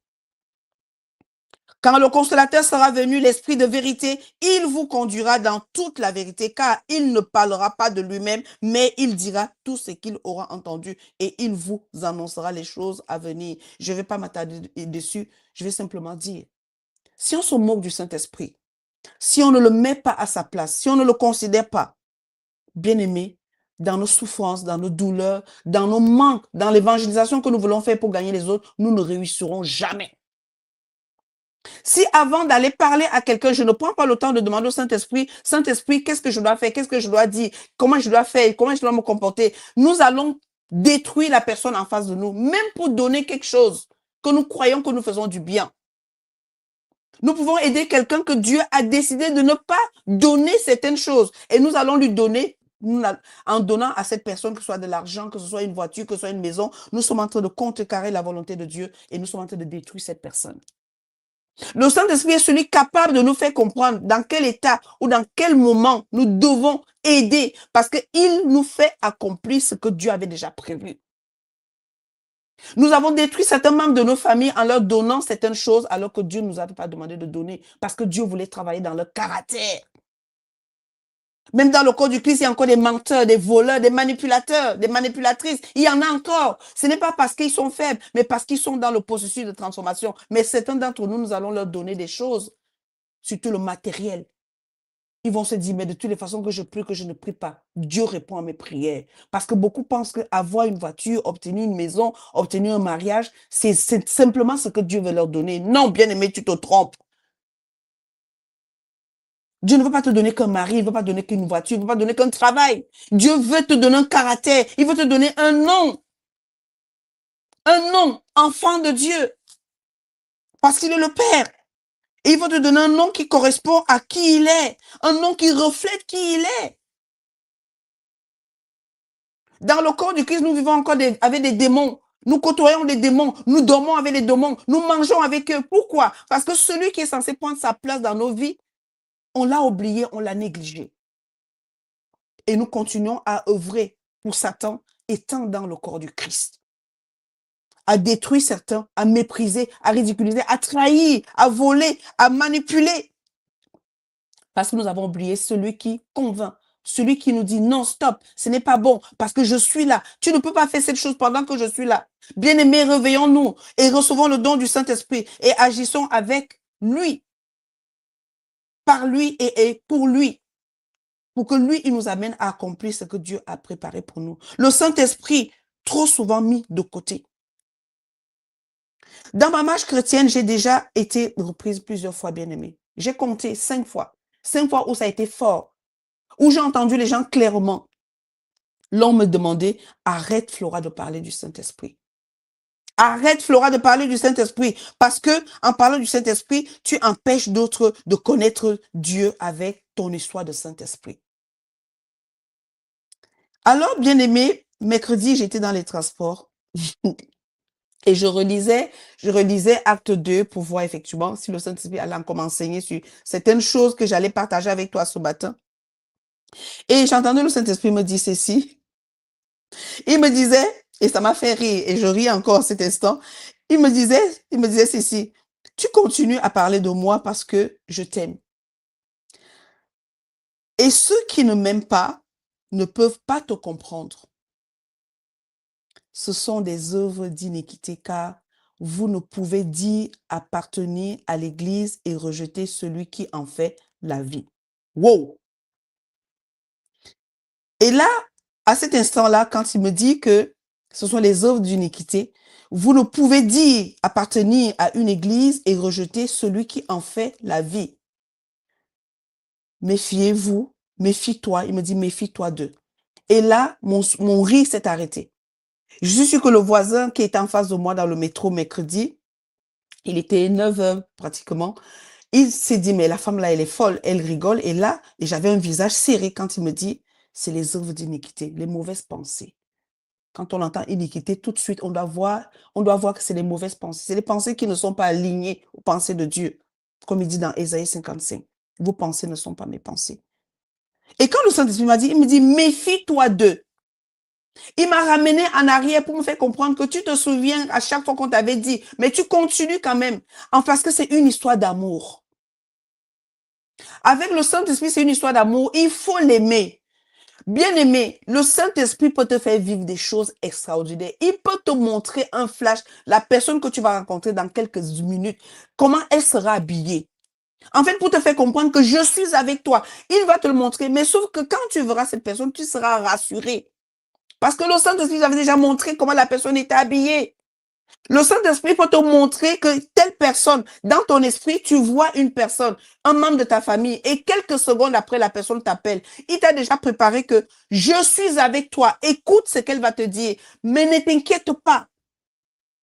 Quand le consolateur sera venu, l'esprit de vérité, il vous conduira dans toute la vérité, car il ne parlera pas de lui-même, mais il dira tout ce qu'il aura entendu et il vous annoncera les choses à venir. Je ne vais pas m'attarder dessus, je vais simplement dire, si on se moque du Saint-Esprit, si on ne le met pas à sa place, si on ne le considère pas, bien aimé, dans nos souffrances, dans nos douleurs, dans nos manques, dans l'évangélisation que nous voulons faire pour gagner les autres, nous ne réussirons jamais. Si avant d'aller parler à quelqu'un, je ne prends pas le temps de demander au Saint-Esprit, Saint-Esprit, qu'est-ce que je dois faire, qu'est-ce que je dois dire, comment je dois faire, comment je dois me comporter, nous allons détruire la personne en face de nous, même pour donner quelque chose que nous croyons que nous faisons du bien. Nous pouvons aider quelqu'un que Dieu a décidé de ne pas donner certaines choses. Et nous allons lui donner, en donnant à cette personne, que ce soit de l'argent, que ce soit une voiture, que ce soit une maison, nous sommes en train de contrecarrer la volonté de Dieu et nous sommes en train de détruire cette personne. Le Saint-Esprit est celui capable de nous faire comprendre dans quel état ou dans quel moment nous devons aider parce qu'il nous fait accomplir ce que Dieu avait déjà prévu. Nous avons détruit certains membres de nos familles en leur donnant certaines choses alors que Dieu ne nous avait pas demandé de donner parce que Dieu voulait travailler dans leur caractère. Même dans le corps du Christ, il y a encore des menteurs, des voleurs, des manipulateurs, des manipulatrices. Il y en a encore. Ce n'est pas parce qu'ils sont faibles, mais parce qu'ils sont dans le processus de transformation. Mais certains d'entre nous, nous allons leur donner des choses, surtout le matériel. ils vont se dire, mais de toutes les façons que je prie, que je ne prie pas, Dieu répond à mes prières. Parce que beaucoup pensent qu'avoir une voiture, obtenir une maison, obtenir un mariage, c'est simplement ce que Dieu veut leur donner. Non, bien-aimé, tu te trompes. Dieu ne veut pas te donner qu'un mari, il ne veut pas te donner qu'une voiture, il ne veut pas te donner qu'un travail. Dieu veut te donner un caractère, il veut te donner un nom, enfant de Dieu, parce qu'il est le Père. Et il veut te donner un nom qui correspond à qui il est, un nom qui reflète qui il est. Dans le corps du Christ, nous vivons encore avec des démons. Nous côtoyons des démons, nous dormons avec les démons, nous mangeons avec eux. Pourquoi? Parce que celui qui est censé prendre sa place dans nos vies, on l'a oublié, on l'a négligé. Et nous continuons à œuvrer pour Satan étant dans le corps du Christ. À détruire certains, à mépriser, à ridiculiser, à trahir, à voler, à manipuler. Parce que nous avons oublié celui qui convainc, celui qui nous dit non, stop, ce n'est pas bon, parce que je suis là. Tu ne peux pas faire cette chose pendant que je suis là. Bien-aimés, réveillons-nous et recevons le don du Saint-Esprit et agissons avec lui, par lui et pour lui. Pour que lui, il nous amène à accomplir ce que Dieu a préparé pour nous. Le Saint-Esprit, trop souvent mis de côté. Dans ma marche chrétienne, j'ai déjà été reprise plusieurs fois, bien-aimée. J'ai compté 5 fois. 5 fois où ça a été fort. Où j'ai entendu les gens clairement. L'on me demandait, arrête Flora de parler du Saint-Esprit. Arrête Flora de parler du Saint-Esprit. Parce que en parlant du Saint-Esprit, tu empêches d'autres de connaître Dieu avec ton histoire de Saint-Esprit. Alors, bien-aimé, mercredi, j'étais dans les transports. Et je relisais Acte 2 pour voir effectivement si le Saint-Esprit allait encore m'enseigner sur certaines choses que j'allais partager avec toi ce matin. Et j'entendais le Saint-Esprit me dire ceci. Il me disait, et ça m'a fait rire, et je ris encore à cet instant, il me disait ceci, tu continues à parler de moi parce que je t'aime. Et ceux qui ne m'aiment pas ne peuvent pas te comprendre. Ce sont des œuvres d'iniquité, car vous ne pouvez dire appartenir à l'Église et rejeter celui qui en fait la vie. Wow! Et là, à cet instant-là, quand il me dit que ce sont les œuvres d'iniquité, vous ne pouvez dire appartenir à une Église et rejeter celui qui en fait la vie. Méfiez-vous, méfie-toi. Il me dit, méfie-toi d'eux. Et là, mon rire s'est arrêté. Je suis sûre que le voisin qui était en face de moi dans le métro mercredi, il était 9 h pratiquement, il s'est dit, mais la femme là, elle est folle, elle rigole. Et là, j'avais un visage serré quand il me dit, c'est les œuvres d'iniquité, les mauvaises pensées. Quand on entend iniquité, tout de suite, on doit voir que c'est les mauvaises pensées. C'est les pensées qui ne sont pas alignées aux pensées de Dieu. Comme il dit dans Ésaïe 55, vos pensées ne sont pas mes pensées. Et quand le Saint-Esprit m'a dit, il me dit, méfie-toi d'eux. Il m'a ramené en arrière pour me faire comprendre que tu te souviens à chaque fois qu'on t'avait dit, mais tu continues quand même, parce que c'est une histoire d'amour. Avec le Saint-Esprit, c'est une histoire d'amour. Il faut l'aimer. Bien-aimé, le Saint-Esprit peut te faire vivre des choses extraordinaires. Il peut te montrer un flash, la personne que tu vas rencontrer dans quelques minutes, comment elle sera habillée. En fait, pour te faire comprendre que je suis avec toi, il va te le montrer. Mais sauf que quand tu verras cette personne, tu seras rassuré. Parce que le Saint-Esprit avait déjà montré comment la personne était habillée. Le Saint-Esprit peut te montrer que telle personne, dans ton esprit, tu vois une personne, un membre de ta famille, et quelques secondes après, la personne t'appelle. Il t'a déjà préparé que je suis avec toi. Écoute ce qu'elle va te dire, mais ne t'inquiète pas.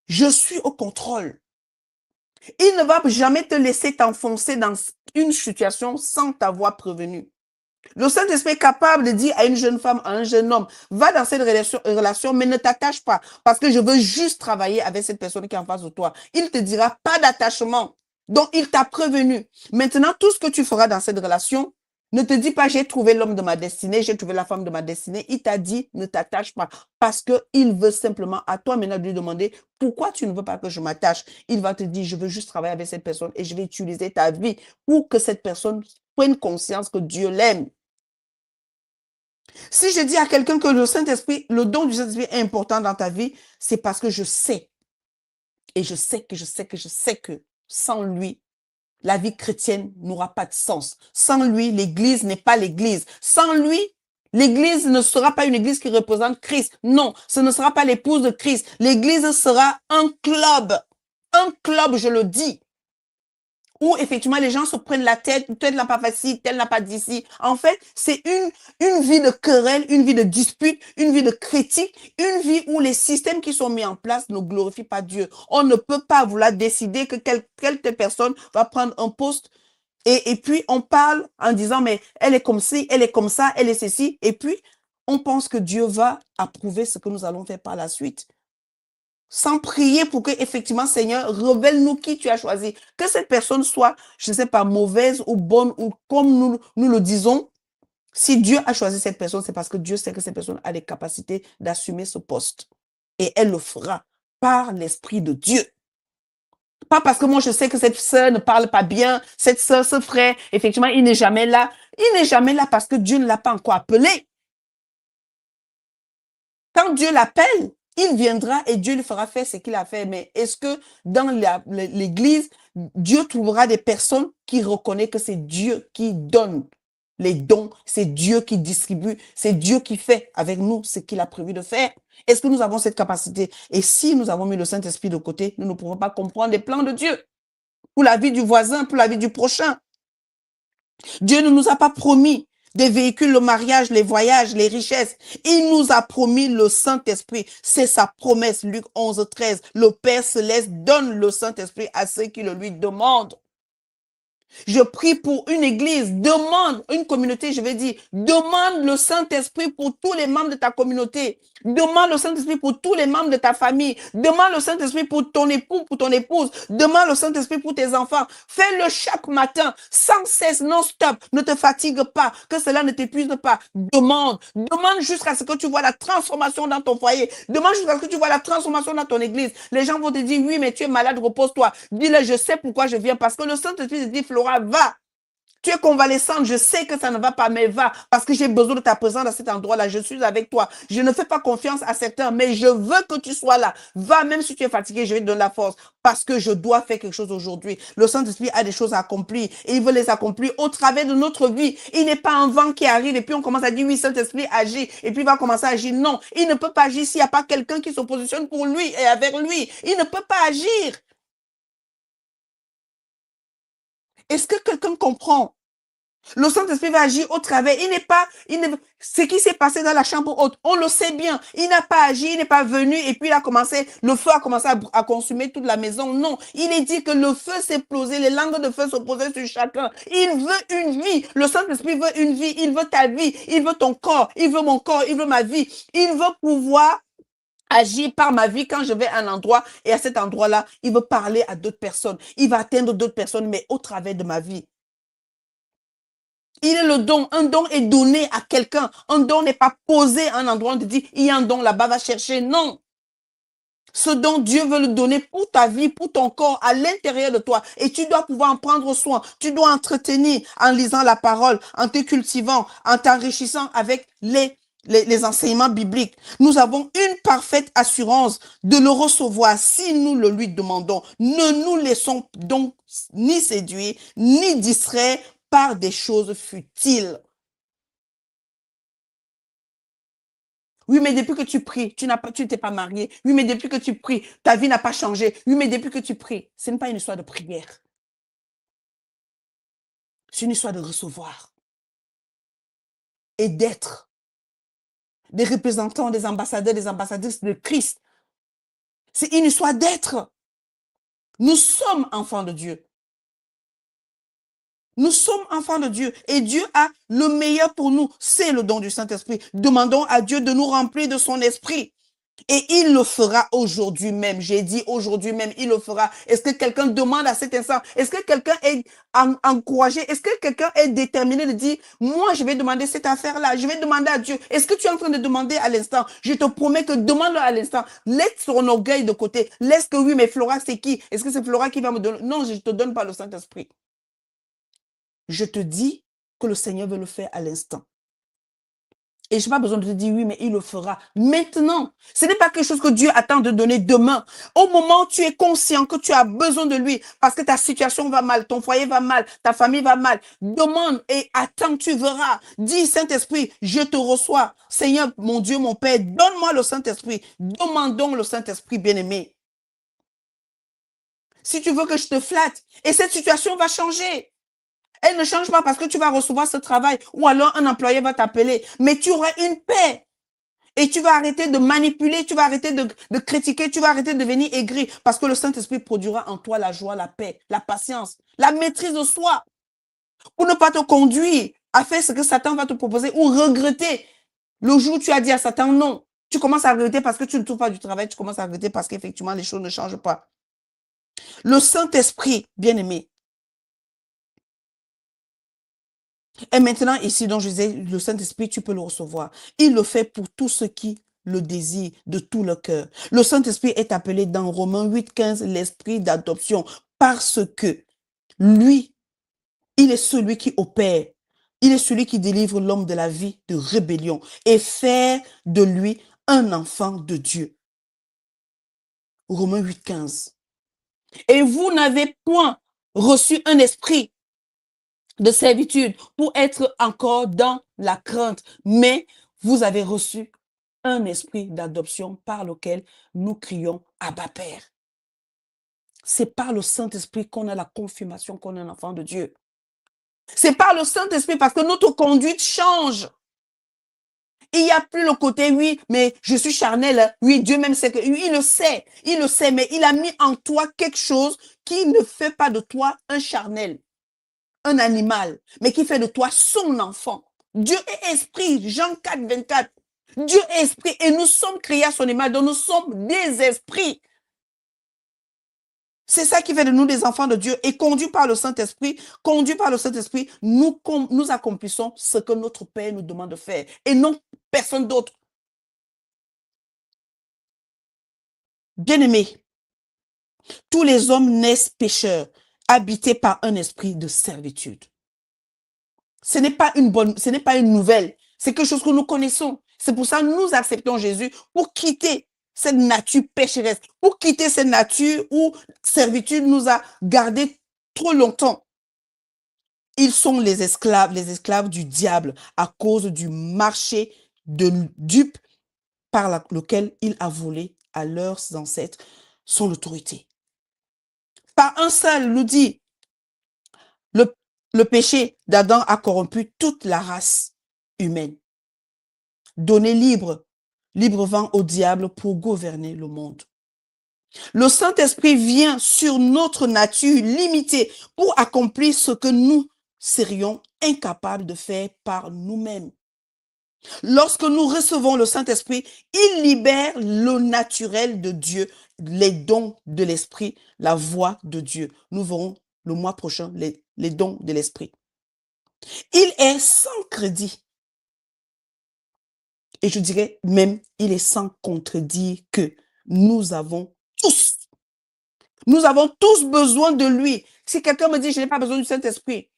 Je suis au contrôle. Il ne va jamais te laisser t'enfoncer dans une situation sans t'avoir prévenu. Le Saint-Esprit est capable de dire à une jeune femme, à un jeune homme, va dans cette relation, mais ne t'attache pas, parce que je veux juste travailler avec cette personne qui est en face de toi. Il te dira pas d'attachement. Donc, il t'a prévenu. Maintenant, tout ce que tu feras dans cette relation, ne te dis pas, j'ai trouvé l'homme de ma destinée, j'ai trouvé la femme de ma destinée. Il t'a dit, ne t'attache pas, parce qu'il veut simplement à toi maintenant de lui demander, pourquoi tu ne veux pas que je m'attache? Il va te dire, je veux juste travailler avec cette personne et je vais utiliser ta vie pour que cette personne prenne conscience que Dieu l'aime. Si je dis à quelqu'un que le Saint-Esprit, le don du Saint-Esprit est important dans ta vie, c'est parce que je sais. Et je sais que sans lui, la vie chrétienne n'aura pas de sens. Sans lui, l'Église n'est pas l'Église. Sans lui, l'Église ne sera pas une Église qui représente Christ. Non, ce ne sera pas l'épouse de Christ. L'Église sera un club. Un club, je le dis. Où effectivement les gens se prennent la tête, tel n'a pas facile, tel n'a pas d'ici. En fait, c'est une vie de querelle, une vie de dispute, une vie de critique, une vie où les systèmes qui sont mis en place ne glorifient pas Dieu. On ne peut pas vouloir décider que telle personne va prendre un poste et puis on parle en disant mais elle est comme ci, elle est comme ça, elle est ceci. Et puis on pense que Dieu va approuver ce que nous allons faire par la suite. Sans prier pour que, effectivement, Seigneur, révèle-nous qui tu as choisi. Que cette personne soit, je ne sais pas, mauvaise ou bonne, ou comme nous le disons. Si Dieu a choisi cette personne, c'est parce que Dieu sait que cette personne a les capacités d'assumer ce poste. Et elle le fera par l'Esprit de Dieu. Pas parce que moi, je sais que cette sœur ne parle pas bien, cette sœur, ce frère, effectivement, il n'est jamais là. Il n'est jamais là parce que Dieu ne l'a pas encore appelé. Quand Dieu l'appelle, il viendra et Dieu lui fera faire ce qu'il a fait. Mais est-ce que dans l'Église, Dieu trouvera des personnes qui reconnaissent que c'est Dieu qui donne les dons, c'est Dieu qui distribue, c'est Dieu qui fait avec nous ce qu'il a prévu de faire? Est-ce que nous avons cette capacité? Et si nous avons mis le Saint-Esprit de côté, nous ne pouvons pas comprendre les plans de Dieu pour la vie du voisin, pour la vie du prochain. Dieu ne nous a pas promis des véhicules, le mariage, les voyages, les richesses. Il nous a promis le Saint-Esprit. C'est sa promesse, Luc 11, 13. Le Père Céleste donne le Saint-Esprit à ceux qui le lui demandent. Je prie pour une église, demande, une communauté, je vais dire, demande le Saint-Esprit pour tous les membres de ta communauté. Demande le Saint-Esprit pour tous les membres de ta famille. Demande le Saint-Esprit pour ton époux, pour ton épouse. Demande le Saint-Esprit pour tes enfants. Fais-le chaque matin, sans cesse, non-stop. Ne te fatigue pas, que cela ne t'épuise pas. Demande. Demande jusqu'à ce que tu vois la transformation dans ton foyer. Demande jusqu'à ce que tu vois la transformation dans ton église. Les gens vont te dire, oui, mais tu es malade, repose-toi. Dis-le, je sais pourquoi je viens. Parce que le Saint-Esprit te dit, Flora, va. Tu es convalescente, je sais que ça ne va pas, mais va, parce que j'ai besoin de ta présence à cet endroit-là. Je suis avec toi. Je ne fais pas confiance à certains, mais je veux que tu sois là. Va, même si tu es fatigué, je vais te donner la force, parce que je dois faire quelque chose aujourd'hui. Le Saint-Esprit a des choses à accomplir, et il veut les accomplir au travers de notre vie. Il n'est pas un vent qui arrive, et puis on commence à dire, oui, Saint-Esprit agit, et puis il va commencer à agir. Non, il ne peut pas agir s'il n'y a pas quelqu'un qui se positionne pour lui et avec lui. Il ne peut pas agir. Est-ce que quelqu'un comprend? Le Saint-Esprit va agir au travers. Ce qui s'est passé dans la chambre haute, on le sait bien. Il n'a pas agi, il n'est pas venu et puis le feu a commencé à consumer toute la maison. Non, il est dit que le feu s'est posé, les langues de feu se posaient sur chacun. Il veut une vie. Le Saint-Esprit veut une vie. Il veut ta vie. Il veut ton corps. Il veut mon corps. Il veut ma vie. Il veut pouvoir agir par ma vie quand je vais à un endroit et à cet endroit-là, il veut parler à d'autres personnes. Il va atteindre d'autres personnes, mais au travers de ma vie. Il est le don. Un don est donné à quelqu'un. Un don n'est pas posé à un endroit où on te dit, il y a un don là-bas, va chercher. Non. Ce don, Dieu veut le donner pour ta vie, pour ton corps, à l'intérieur de toi. Et tu dois pouvoir en prendre soin. Tu dois entretenir en lisant la parole, en te cultivant, en t'enrichissant avec les enseignements bibliques. Nous avons une parfaite assurance de le recevoir si nous le lui demandons. Ne nous laissons donc ni séduire, ni distraire par des choses futiles. Oui, mais depuis que tu pries, tu t'es pas marié. Oui, mais depuis que tu pries, ta vie n'a pas changé. Oui, mais depuis que tu pries, ce n'est pas une histoire de prière. C'est une histoire de recevoir et d'être des représentants, des ambassadeurs, des ambassadrices de Christ. C'est une histoire d'être. Nous sommes enfants de Dieu. Nous sommes enfants de Dieu et Dieu a le meilleur pour nous. C'est le don du Saint-Esprit. Demandons à Dieu de nous remplir de son esprit. Et il le fera aujourd'hui même. J'ai dit aujourd'hui même, il le fera. Est-ce que quelqu'un demande à cet instant? Est-ce que quelqu'un est encouragé? Est-ce que quelqu'un est déterminé de dire, moi, je vais demander cette affaire-là. Je vais demander à Dieu. Est-ce que tu es en train de demander à l'instant? Je te promets que demande-le à l'instant. Laisse son orgueil de côté. Laisse que oui, mais Flora, c'est qui? Est-ce que c'est Flora qui va me donner? Non, je ne te donne pas le Saint-Esprit. Je te dis que le Seigneur veut le faire à l'instant. Et je n'ai pas besoin de te dire oui, mais il le fera maintenant. Ce n'est pas quelque chose que Dieu attend de donner demain. Au moment où tu es conscient que tu as besoin de lui parce que ta situation va mal, ton foyer va mal, ta famille va mal, demande et attends, tu verras. Dis, Saint-Esprit, je te reçois. Seigneur, mon Dieu, mon Père, donne-moi le Saint-Esprit. Demandons le Saint-Esprit bien-aimé. Si tu veux que je te flatte, et cette situation va changer. Elle ne change pas parce que tu vas recevoir ce travail ou alors un employé va t'appeler, mais tu auras une paix. Et tu vas arrêter de manipuler, tu vas arrêter de critiquer, tu vas arrêter de devenir aigri parce que le Saint-Esprit produira en toi la joie, la paix, la patience, la maîtrise de soi pour ne pas te conduire à faire ce que Satan va te proposer ou regretter le jour où tu as dit à Satan non. Tu commences à regretter parce que tu ne trouves pas du travail, tu commences à regretter parce qu'effectivement les choses ne changent pas. Le Saint-Esprit, bien-aimé, et maintenant, ici, dont je disais, le Saint-Esprit, tu peux le recevoir. Il le fait pour tous ceux qui le désirent de tout leur cœur. Le Saint-Esprit est appelé dans Romains 8,15 l'esprit d'adoption parce que lui, il est celui qui opère. Il est celui qui délivre l'homme de la vie de rébellion et fait de lui un enfant de Dieu. Romains 8,15. Et vous n'avez point reçu un esprit de servitude pour être encore dans la crainte, mais vous avez reçu un esprit d'adoption par lequel nous crions Abba Père. C'est par le Saint-Esprit qu'on a la confirmation qu'on est un enfant de Dieu. C'est par le Saint-Esprit parce que notre conduite change. Il n'y a plus le côté, oui, mais je suis charnel. Oui, Dieu même sait que, oui, il le sait, mais il a mis en toi quelque chose qui ne fait pas de toi un charnel, un animal, mais qui fait de toi son enfant. Dieu est esprit, Jean 4, 24. Dieu est esprit et nous sommes créés à son image, donc nous sommes des esprits. C'est ça qui fait de nous des enfants de Dieu et conduit par le Saint-Esprit, nous accomplissons ce que notre Père nous demande de faire et non personne d'autre. Bien-aimés, tous les hommes naissent pécheurs, habités par un esprit de servitude. Ce n'est pas une nouvelle, c'est quelque chose que nous connaissons. C'est pour ça que nous acceptons Jésus pour quitter cette nature pécheresse, pour quitter cette nature où servitude nous a gardés trop longtemps. Ils sont les esclaves du diable à cause du marché de dupe par lequel il a volé à leurs ancêtres son autorité. Par un seul, nous dit, le péché d'Adam a corrompu toute la race humaine. Donné libre vent au diable pour gouverner le monde. Le Saint-Esprit vient sur notre nature limitée pour accomplir ce que nous serions incapables de faire par nous-mêmes. Lorsque nous recevons le Saint-Esprit, il libère le naturel de Dieu, les dons de l'Esprit, la voix de Dieu. Nous verrons le mois prochain les dons de l'Esprit. Il est sans crédit. Et je dirais même, il est sans contredire que nous avons tous besoin de lui. Si quelqu'un me dit, je n'ai pas besoin du Saint-Esprit,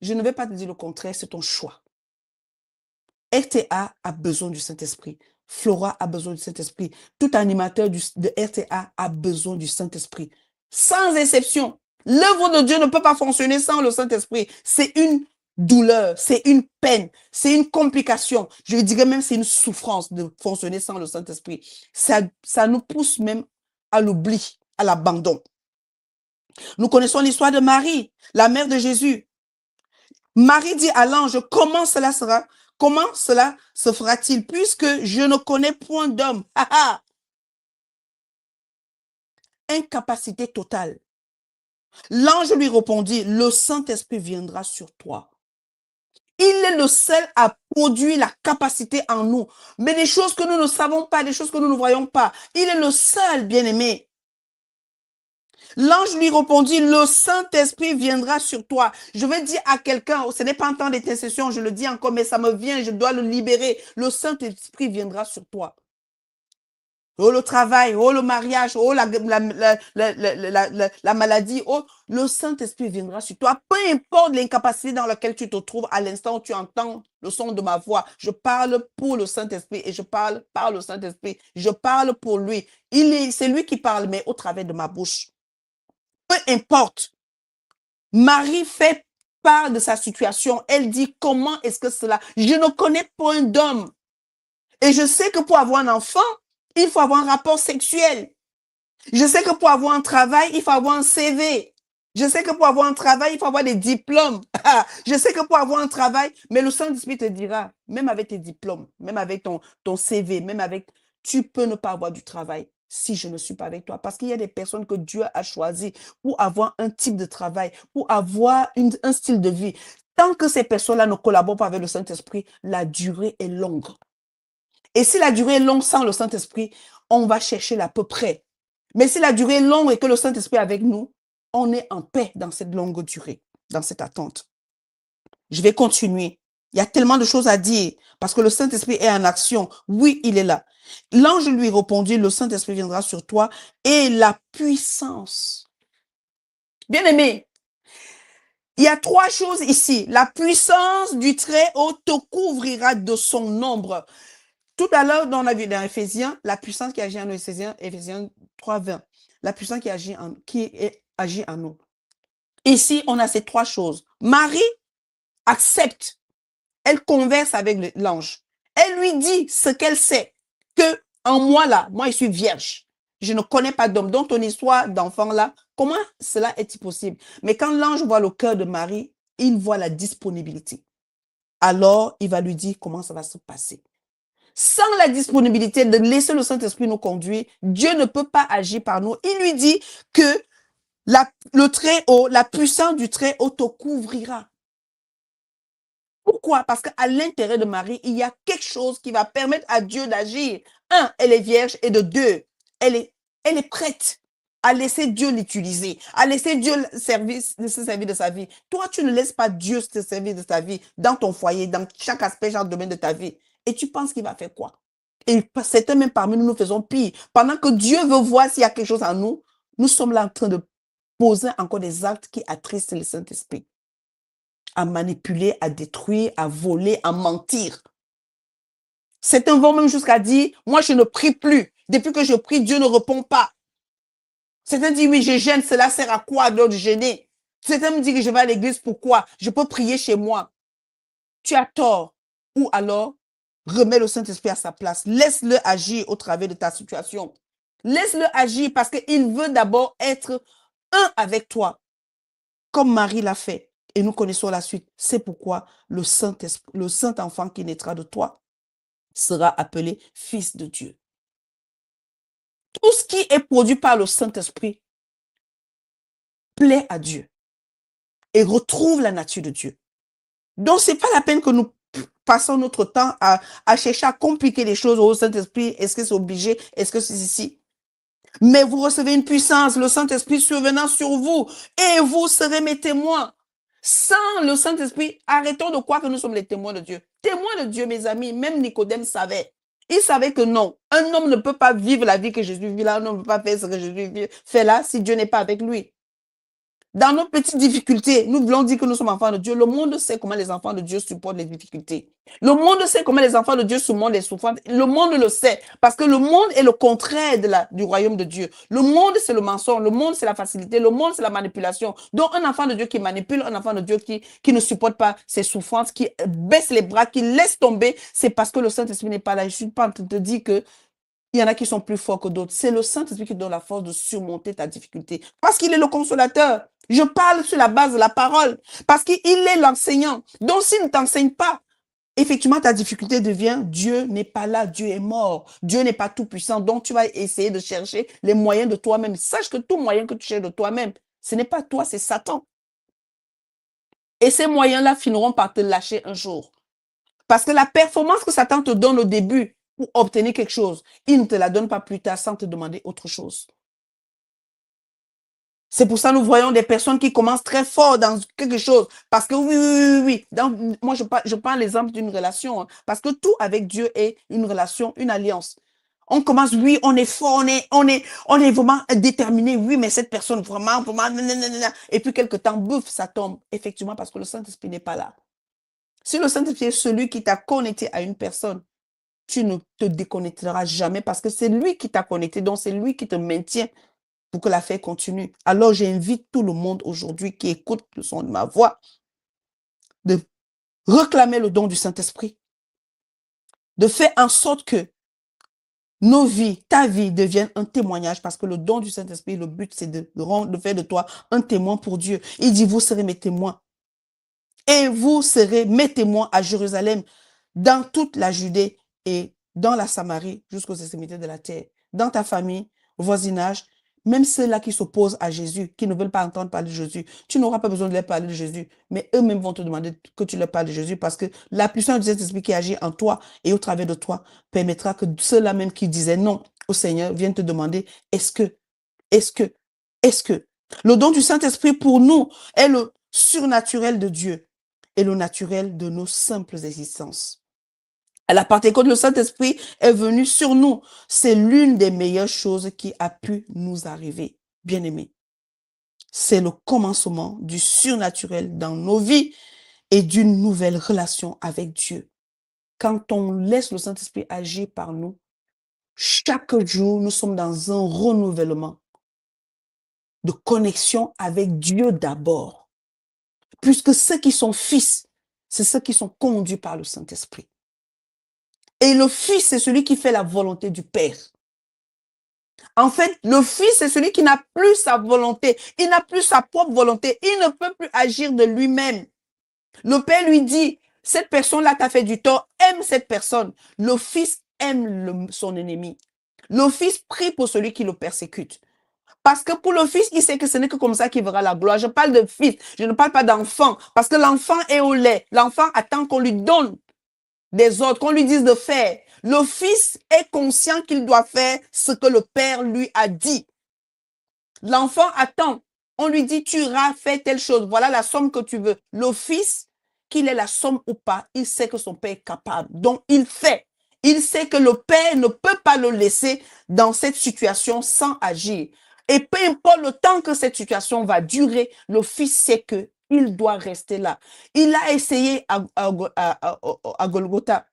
je ne vais pas te dire le contraire, c'est ton choix. RTA a besoin du Saint-Esprit. Flora a besoin du Saint-Esprit. Tout animateur de RTA a besoin du Saint-Esprit. Sans exception. L'œuvre de Dieu ne peut pas fonctionner sans le Saint-Esprit. C'est une douleur, c'est une peine, c'est une complication. Je dirais même c'est une souffrance de fonctionner sans le Saint-Esprit. Ça nous pousse même à l'oubli, à l'abandon. Nous connaissons l'histoire de Marie, la mère de Jésus. Marie dit à l'ange, comment cela se fera-t-il puisque je ne connais point d'homme? Incapacité totale. L'ange lui répondit, le Saint-Esprit viendra sur toi. Il est le seul à produire la capacité en nous. Mais des choses que nous ne savons pas, des choses que nous ne voyons pas. Il est le seul, bien-aimé. L'ange lui répondit, le Saint-Esprit viendra sur toi. Je vais dire à quelqu'un, ce n'est pas un temps d'intercession, je le dis encore, mais ça me vient, je dois le libérer. Le Saint-Esprit viendra sur toi. oh le travail, oh le mariage, oh la maladie, oh, le Saint-Esprit viendra sur toi. Peu importe l'incapacité dans laquelle tu te trouves à l'instant où tu entends le son de ma voix. Je parle pour le Saint-Esprit et je parle par le Saint-Esprit. Je parle pour lui. C'est lui qui parle, mais au travers de ma bouche. Peu importe. Marie fait part de sa situation. Elle dit, comment est-ce que cela? Je ne connais point d'homme. Et je sais que pour avoir un enfant, il faut avoir un rapport sexuel. Je sais que pour avoir un travail, il faut avoir un CV. Je sais que pour avoir un travail, il faut avoir des diplômes. Je sais que pour avoir un travail, mais le Saint-Esprit te dira, même avec tes diplômes, même avec ton CV, même avec, tu peux ne pas avoir du travail si je ne suis pas avec toi. Parce qu'il y a des personnes que Dieu a choisies pour avoir un type de travail, pour avoir un style de vie. Tant que ces personnes-là ne collaborent pas avec le Saint-Esprit, la durée est longue. Et si la durée est longue sans le Saint-Esprit, on va chercher l'à peu près. Mais si la durée est longue et que le Saint-Esprit est avec nous, on est en paix dans cette longue durée, dans cette attente. Je vais continuer. Il y a tellement de choses à dire parce que le Saint-Esprit est en action. Oui, il est là. L'ange lui répondit, le Saint-Esprit viendra sur toi et la puissance. Bien aimé, il y a trois choses ici. La puissance du Très-Haut te couvrira de son ombre. Tout à l'heure, on a vu dans Éphésiens, la puissance qui agit en nous, Éphésiens 3:20, la puissance qui agit en nous. Ici, on a ces trois choses. Marie accepte, elle converse avec l'ange. Elle lui dit ce qu'elle sait, que en moi là, moi je suis vierge. Je ne connais pas d'homme. Dans ton histoire d'enfant là, comment cela est-il possible? Mais quand l'ange voit le cœur de Marie, il voit la disponibilité. Alors, il va lui dire comment ça va se passer. Sans la disponibilité de laisser le Saint-Esprit nous conduire, Dieu ne peut pas agir par nous. Il lui dit que le Très-Haut, la puissance du Très-Haut te couvrira. Pourquoi? Parce qu'à l'intérieur de Marie, il y a quelque chose qui va permettre à Dieu d'agir. Un, elle est vierge, et de deux, elle est prête à laisser Dieu l'utiliser, à laisser Dieu se servir de sa vie. Toi, tu ne laisses pas Dieu te servir de ta vie dans ton foyer, dans chaque aspect, chaque domaine de ta vie. Et tu penses qu'il va faire quoi? Et certains même parmi nous, nous faisons pire. Pendant que Dieu veut voir s'il y a quelque chose en nous, nous sommes là en train de poser encore des actes qui attristent le Saint-Esprit. À manipuler, à détruire, à voler, à mentir. Certains vont même jusqu'à dire, moi je ne prie plus. Depuis que je prie, Dieu ne répond pas. Certains disent, oui, je gêne, cela sert à quoi de gêner? Certains me disent que je vais à l'église, pourquoi? Je peux prier chez moi. Tu as tort. Ou alors, remets le Saint-Esprit à sa place. Laisse-le agir au travers de ta situation. Laisse-le agir parce qu'il veut d'abord être un avec toi, comme Marie l'a fait. Et nous connaissons la suite. C'est pourquoi le Saint-Enfant qui naîtra de toi sera appelé Fils de Dieu. Tout ce qui est produit par le Saint-Esprit plaît à Dieu et retrouve la nature de Dieu. Donc, ce n'est pas la peine que nous passons notre temps à chercher à compliquer les choses au Saint-Esprit. Est-ce que c'est obligé? Est-ce que c'est ici? Mais vous recevez une puissance, le Saint-Esprit survenant sur vous, et vous serez mes témoins. Sans le Saint-Esprit, arrêtons de croire que nous sommes les témoins de Dieu. Témoins de Dieu, mes amis, même Nicodème savait. Il savait que non, un homme ne peut pas vivre la vie que Jésus vit là, un homme ne peut pas faire ce que Jésus fait là si Dieu n'est pas avec lui. Dans nos petites difficultés, nous voulons dire que nous sommes enfants de Dieu. Le monde sait comment les enfants de Dieu supportent les difficultés. Le monde sait comment les enfants de Dieu surmontent les souffrances. Le monde le sait parce que le monde est le contraire du royaume de Dieu. Le monde, c'est le mensonge. Le monde, c'est la facilité. Le monde, c'est la manipulation. Donc, un enfant de Dieu qui manipule, un enfant de Dieu qui ne supporte pas ses souffrances, qui baisse les bras, qui laisse tomber, c'est parce que le Saint-Esprit n'est pas là. Je ne suis pas en train de te dire que il y en a qui sont plus forts que d'autres. C'est le Saint-Esprit qui donne la force de surmonter ta difficulté. Parce qu'il est le consolateur. Je parle sur la base de la parole. Parce qu'il est l'enseignant. Donc, s'il ne t'enseigne pas, effectivement, ta difficulté devient Dieu n'est pas là, Dieu est mort. Dieu n'est pas tout puissant. Donc, tu vas essayer de chercher les moyens de toi-même. Sache que tout moyen que tu cherches de toi-même, ce n'est pas toi, c'est Satan. Et ces moyens-là finiront par te lâcher un jour. Parce que la performance que Satan te donne au début, pour obtenir quelque chose, il ne te la donne pas plus tard sans te demander autre chose. C'est pour ça que nous voyons des personnes qui commencent très fort dans quelque chose. Parce que oui. Moi, je prends l'exemple d'une relation. Parce que tout avec Dieu est une relation, une alliance. On commence, oui, on est fort, on est vraiment déterminé. Oui, mais cette personne, vraiment, nanana. Et puis, quelque temps, bouf, ça tombe. Effectivement, parce que le Saint-Esprit n'est pas là. Si le Saint-Esprit est celui qui t'a connecté à une personne, tu ne te déconnecteras jamais parce que c'est lui qui t'a connecté, donc c'est lui qui te maintient pour que l'affaire continue. Alors, j'invite tout le monde aujourd'hui qui écoute le son de ma voix de réclamer le don du Saint-Esprit, de faire en sorte que nos vies, ta vie devienne un témoignage parce que le don du Saint-Esprit, le but, c'est de faire de toi un témoin pour Dieu. Il dit, vous serez mes témoins. Et vous serez mes témoins à Jérusalem, dans toute la Judée et dans la Samarie, jusqu'aux extrémités de la terre. Dans ta famille, voisinage, même ceux-là qui s'opposent à Jésus, qui ne veulent pas entendre parler de Jésus, tu n'auras pas besoin de leur parler de Jésus, mais eux-mêmes vont te demander que tu leur parles de Jésus parce que la puissance du Saint-Esprit qui agit en toi et au travers de toi permettra que ceux-là même qui disaient non au Seigneur viennent te demander est-ce que, est-ce que, est-ce que. Le don du Saint-Esprit pour nous est le surnaturel de Dieu et le naturel de nos simples existences. À la Pentecôte, le Saint-Esprit est venu sur nous. C'est l'une des meilleures choses qui a pu nous arriver, bien-aimés. C'est le commencement du surnaturel dans nos vies et d'une nouvelle relation avec Dieu. Quand on laisse le Saint-Esprit agir par nous, chaque jour, nous sommes dans un renouvellement de connexion avec Dieu d'abord. Puisque ceux qui sont fils, c'est ceux qui sont conduits par le Saint-Esprit. Et le Fils, c'est celui qui fait la volonté du Père. En fait, le Fils, c'est celui qui n'a plus sa volonté. Il n'a plus sa propre volonté. Il ne peut plus agir de lui-même. Le Père lui dit, cette personne-là t'a fait du tort, aime cette personne. Le Fils aime son ennemi. Le Fils prie pour celui qui le persécute. Parce que pour le Fils, il sait que ce n'est que comme ça qu'il verra la gloire. Je parle de Fils, je ne parle pas d'enfant. Parce que l'enfant est au lait. L'enfant attend qu'on lui donne des ordres, qu'on lui dise de faire. Le Fils est conscient qu'il doit faire ce que le Père lui a dit. L'enfant attend. On lui dit, tu iras faire telle chose. Voilà la somme que tu veux. Le Fils, qu'il ait la somme ou pas, il sait que son Père est capable. Donc, il fait. Il sait que le Père ne peut pas le laisser dans cette situation sans agir. Et peu importe le temps que cette situation va durer, le Fils sait que il doit rester là. Il a essayé à Golgotha.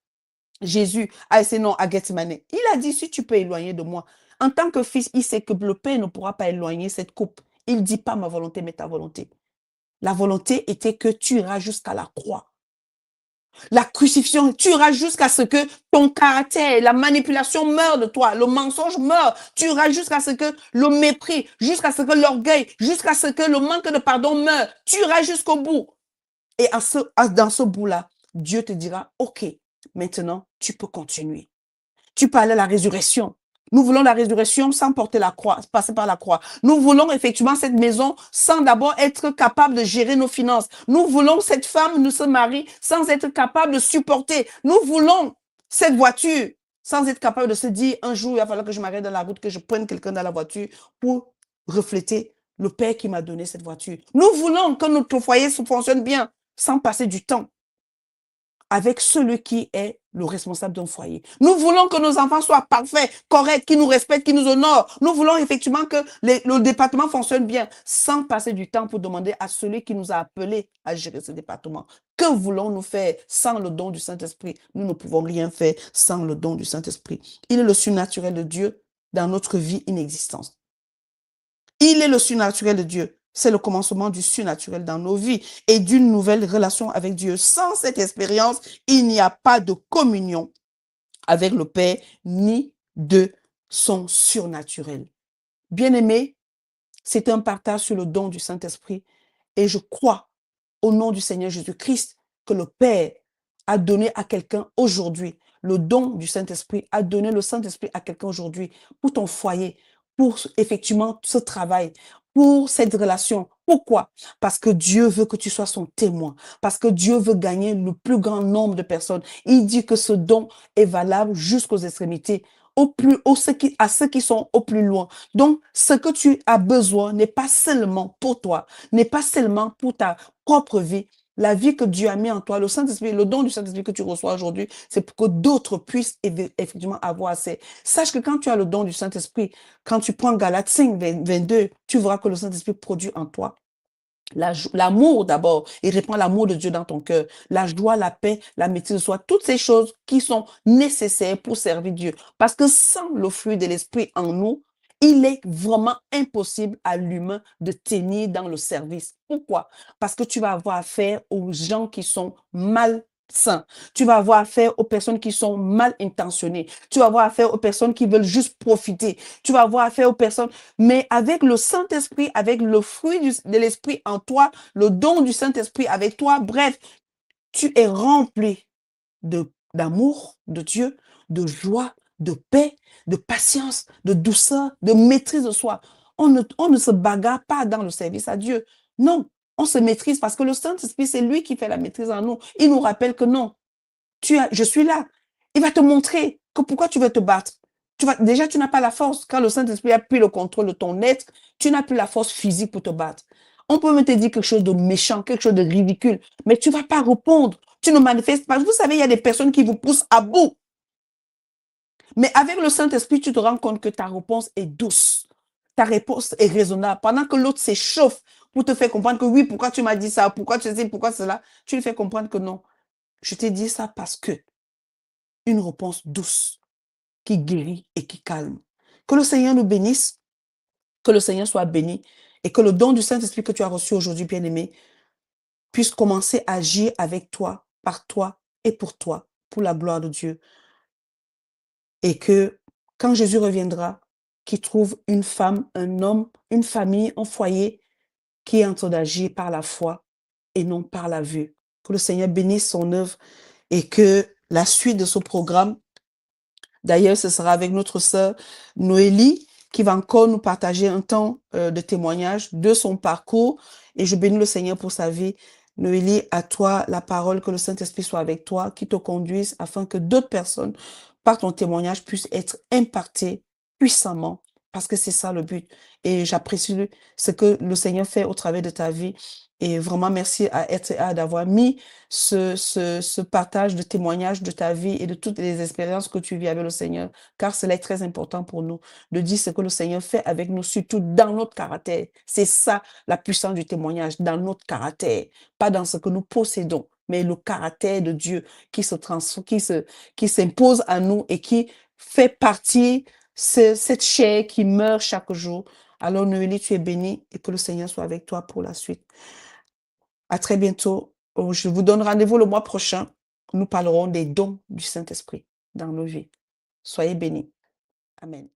Jésus a essayé, non, à Gethsemane. Il a dit, si tu peux éloigner de moi. En tant que fils, il sait que le Père ne pourra pas éloigner cette coupe. Il dit pas ma volonté, mais ta volonté. La volonté était que tu iras jusqu'à la croix. La crucifixion, tu iras jusqu'à ce que ton caractère, la manipulation meure de toi, le mensonge meurt. Tu iras jusqu'à ce que le mépris, jusqu'à ce que l'orgueil, jusqu'à ce que le manque de pardon meure. Tu iras jusqu'au bout. Et dans ce bout-là, Dieu te dira, OK, maintenant, tu peux continuer. Tu parlais de la résurrection. Nous voulons la résurrection sans porter la croix, passer par la croix. Nous voulons effectivement cette maison sans d'abord être capable de gérer nos finances. Nous voulons cette femme, nous se marie sans être capable de supporter. Nous voulons cette voiture sans être capable de se dire un jour, il va falloir que je m'arrête dans la route, que je prenne quelqu'un dans la voiture pour refléter le Père qui m'a donné cette voiture. Nous voulons que notre foyer fonctionne bien sans passer du temps avec celui qui est le responsable d'un foyer. Nous voulons que nos enfants soient parfaits, corrects, qui nous respectent, qui nous honorent. Nous voulons effectivement que le département fonctionne bien, sans passer du temps pour demander à celui qui nous a appelés à gérer ce département. Que voulons-nous faire sans le don du Saint-Esprit? Nous ne pouvons rien faire sans le don du Saint-Esprit. Il est le surnaturel de Dieu dans notre vie inexistante. Il est le surnaturel de Dieu. C'est le commencement du surnaturel dans nos vies et d'une nouvelle relation avec Dieu. Sans cette expérience, il n'y a pas de communion avec le Père ni de son surnaturel. Bien-aimé, c'est un partage sur le don du Saint-Esprit et je crois au nom du Seigneur Jésus-Christ que le Père a donné à quelqu'un aujourd'hui le don du Saint-Esprit, a donné le Saint-Esprit à quelqu'un aujourd'hui pour ton foyer, pour effectivement ce travail, pour cette relation. Pourquoi? Parce que Dieu veut que tu sois son témoin, parce que Dieu veut gagner le plus grand nombre de personnes. Il dit que ce don est valable jusqu'aux extrémités, à ceux qui sont au plus loin. Donc, ce que tu as besoin n'est pas seulement pour toi, n'est pas seulement pour ta propre vie, La vie que Dieu a mis en toi, le Saint-Esprit, le don du Saint-Esprit que tu reçois aujourd'hui, c'est pour que d'autres puissent effectivement avoir accès. Sache que quand tu as le don du Saint-Esprit, quand tu prends Galates 5, 22, tu verras que le Saint-Esprit produit en toi l'amour d'abord, il répand l'amour de Dieu dans ton cœur, la joie, la paix, la maîtrise de soi, toutes ces choses qui sont nécessaires pour servir Dieu. Parce que sans le fruit de l'esprit en nous, il est vraiment impossible à l'humain de tenir dans le service. Pourquoi? Parce que tu vas avoir affaire aux gens qui sont malsains. Tu vas avoir affaire aux personnes qui sont mal intentionnées. Tu vas avoir affaire aux personnes qui veulent juste profiter. Tu vas avoir affaire aux personnes mais avec le Saint-Esprit, avec le fruit de l'Esprit en toi, le don du Saint-Esprit avec toi, bref, tu es rempli d'amour de Dieu, de joie, de paix, de patience, de douceur, de maîtrise de soi. On ne se bagarre pas dans le service à Dieu. Non, on se maîtrise parce que le Saint-Esprit, c'est lui qui fait la maîtrise en nous. Il nous rappelle que non, je suis là. Il va te montrer que pourquoi tu veux te battre. Déjà, tu n'as pas la force. Quand le Saint-Esprit a pris le contrôle de ton être, tu n'as plus la force physique pour te battre. On peut même te dire quelque chose de méchant, quelque chose de ridicule, mais tu ne vas pas répondre. Tu ne manifestes pas. Vous savez, il y a des personnes qui vous poussent à bout. Mais avec le Saint-Esprit, tu te rends compte que ta réponse est douce. Ta réponse est raisonnable. Pendant que l'autre s'échauffe pour te faire comprendre que oui, pourquoi tu m'as dit ça, pourquoi tu sais, pourquoi cela, tu lui fais comprendre que non. Je t'ai dit ça parce que une réponse douce qui guérit et qui calme. Que le Seigneur nous bénisse, que le Seigneur soit béni et que le don du Saint-Esprit que tu as reçu aujourd'hui, bien-aimé, puisse commencer à agir avec toi, par toi et pour la gloire de Dieu. Et que quand Jésus reviendra, qu'il trouve une femme, un homme, une famille, un foyer qui est en train d'agir par la foi et non par la vue. Que le Seigneur bénisse son œuvre et que la suite de ce programme, d'ailleurs, ce sera avec notre sœur Noélie qui va encore nous partager un temps de témoignage de son parcours. Et je bénis le Seigneur pour sa vie. Noélie, à toi la parole, que le Saint-Esprit soit avec toi, qui te conduise afin que d'autres personnes, par ton témoignage, puissent être impactées puissamment. Parce que c'est ça le but. Et j'apprécie ce que le Seigneur fait au travers de ta vie. Et vraiment, merci à RTA d'avoir mis ce partage de témoignages de ta vie et de toutes les expériences que tu vis avec le Seigneur, car cela est très important pour nous, de dire ce que le Seigneur fait avec nous, surtout dans notre caractère. C'est ça la puissance du témoignage, dans notre caractère, pas dans ce que nous possédons, mais le caractère de Dieu qui se transforme, qui s'impose à nous et qui fait partie cette chair qui meurt chaque jour. Alors, Noélie, tu es bénie et que le Seigneur soit avec toi pour la suite. À très bientôt. Je vous donne rendez-vous le mois prochain. Nous parlerons des dons du Saint-Esprit dans nos vies. Soyez bénis. Amen.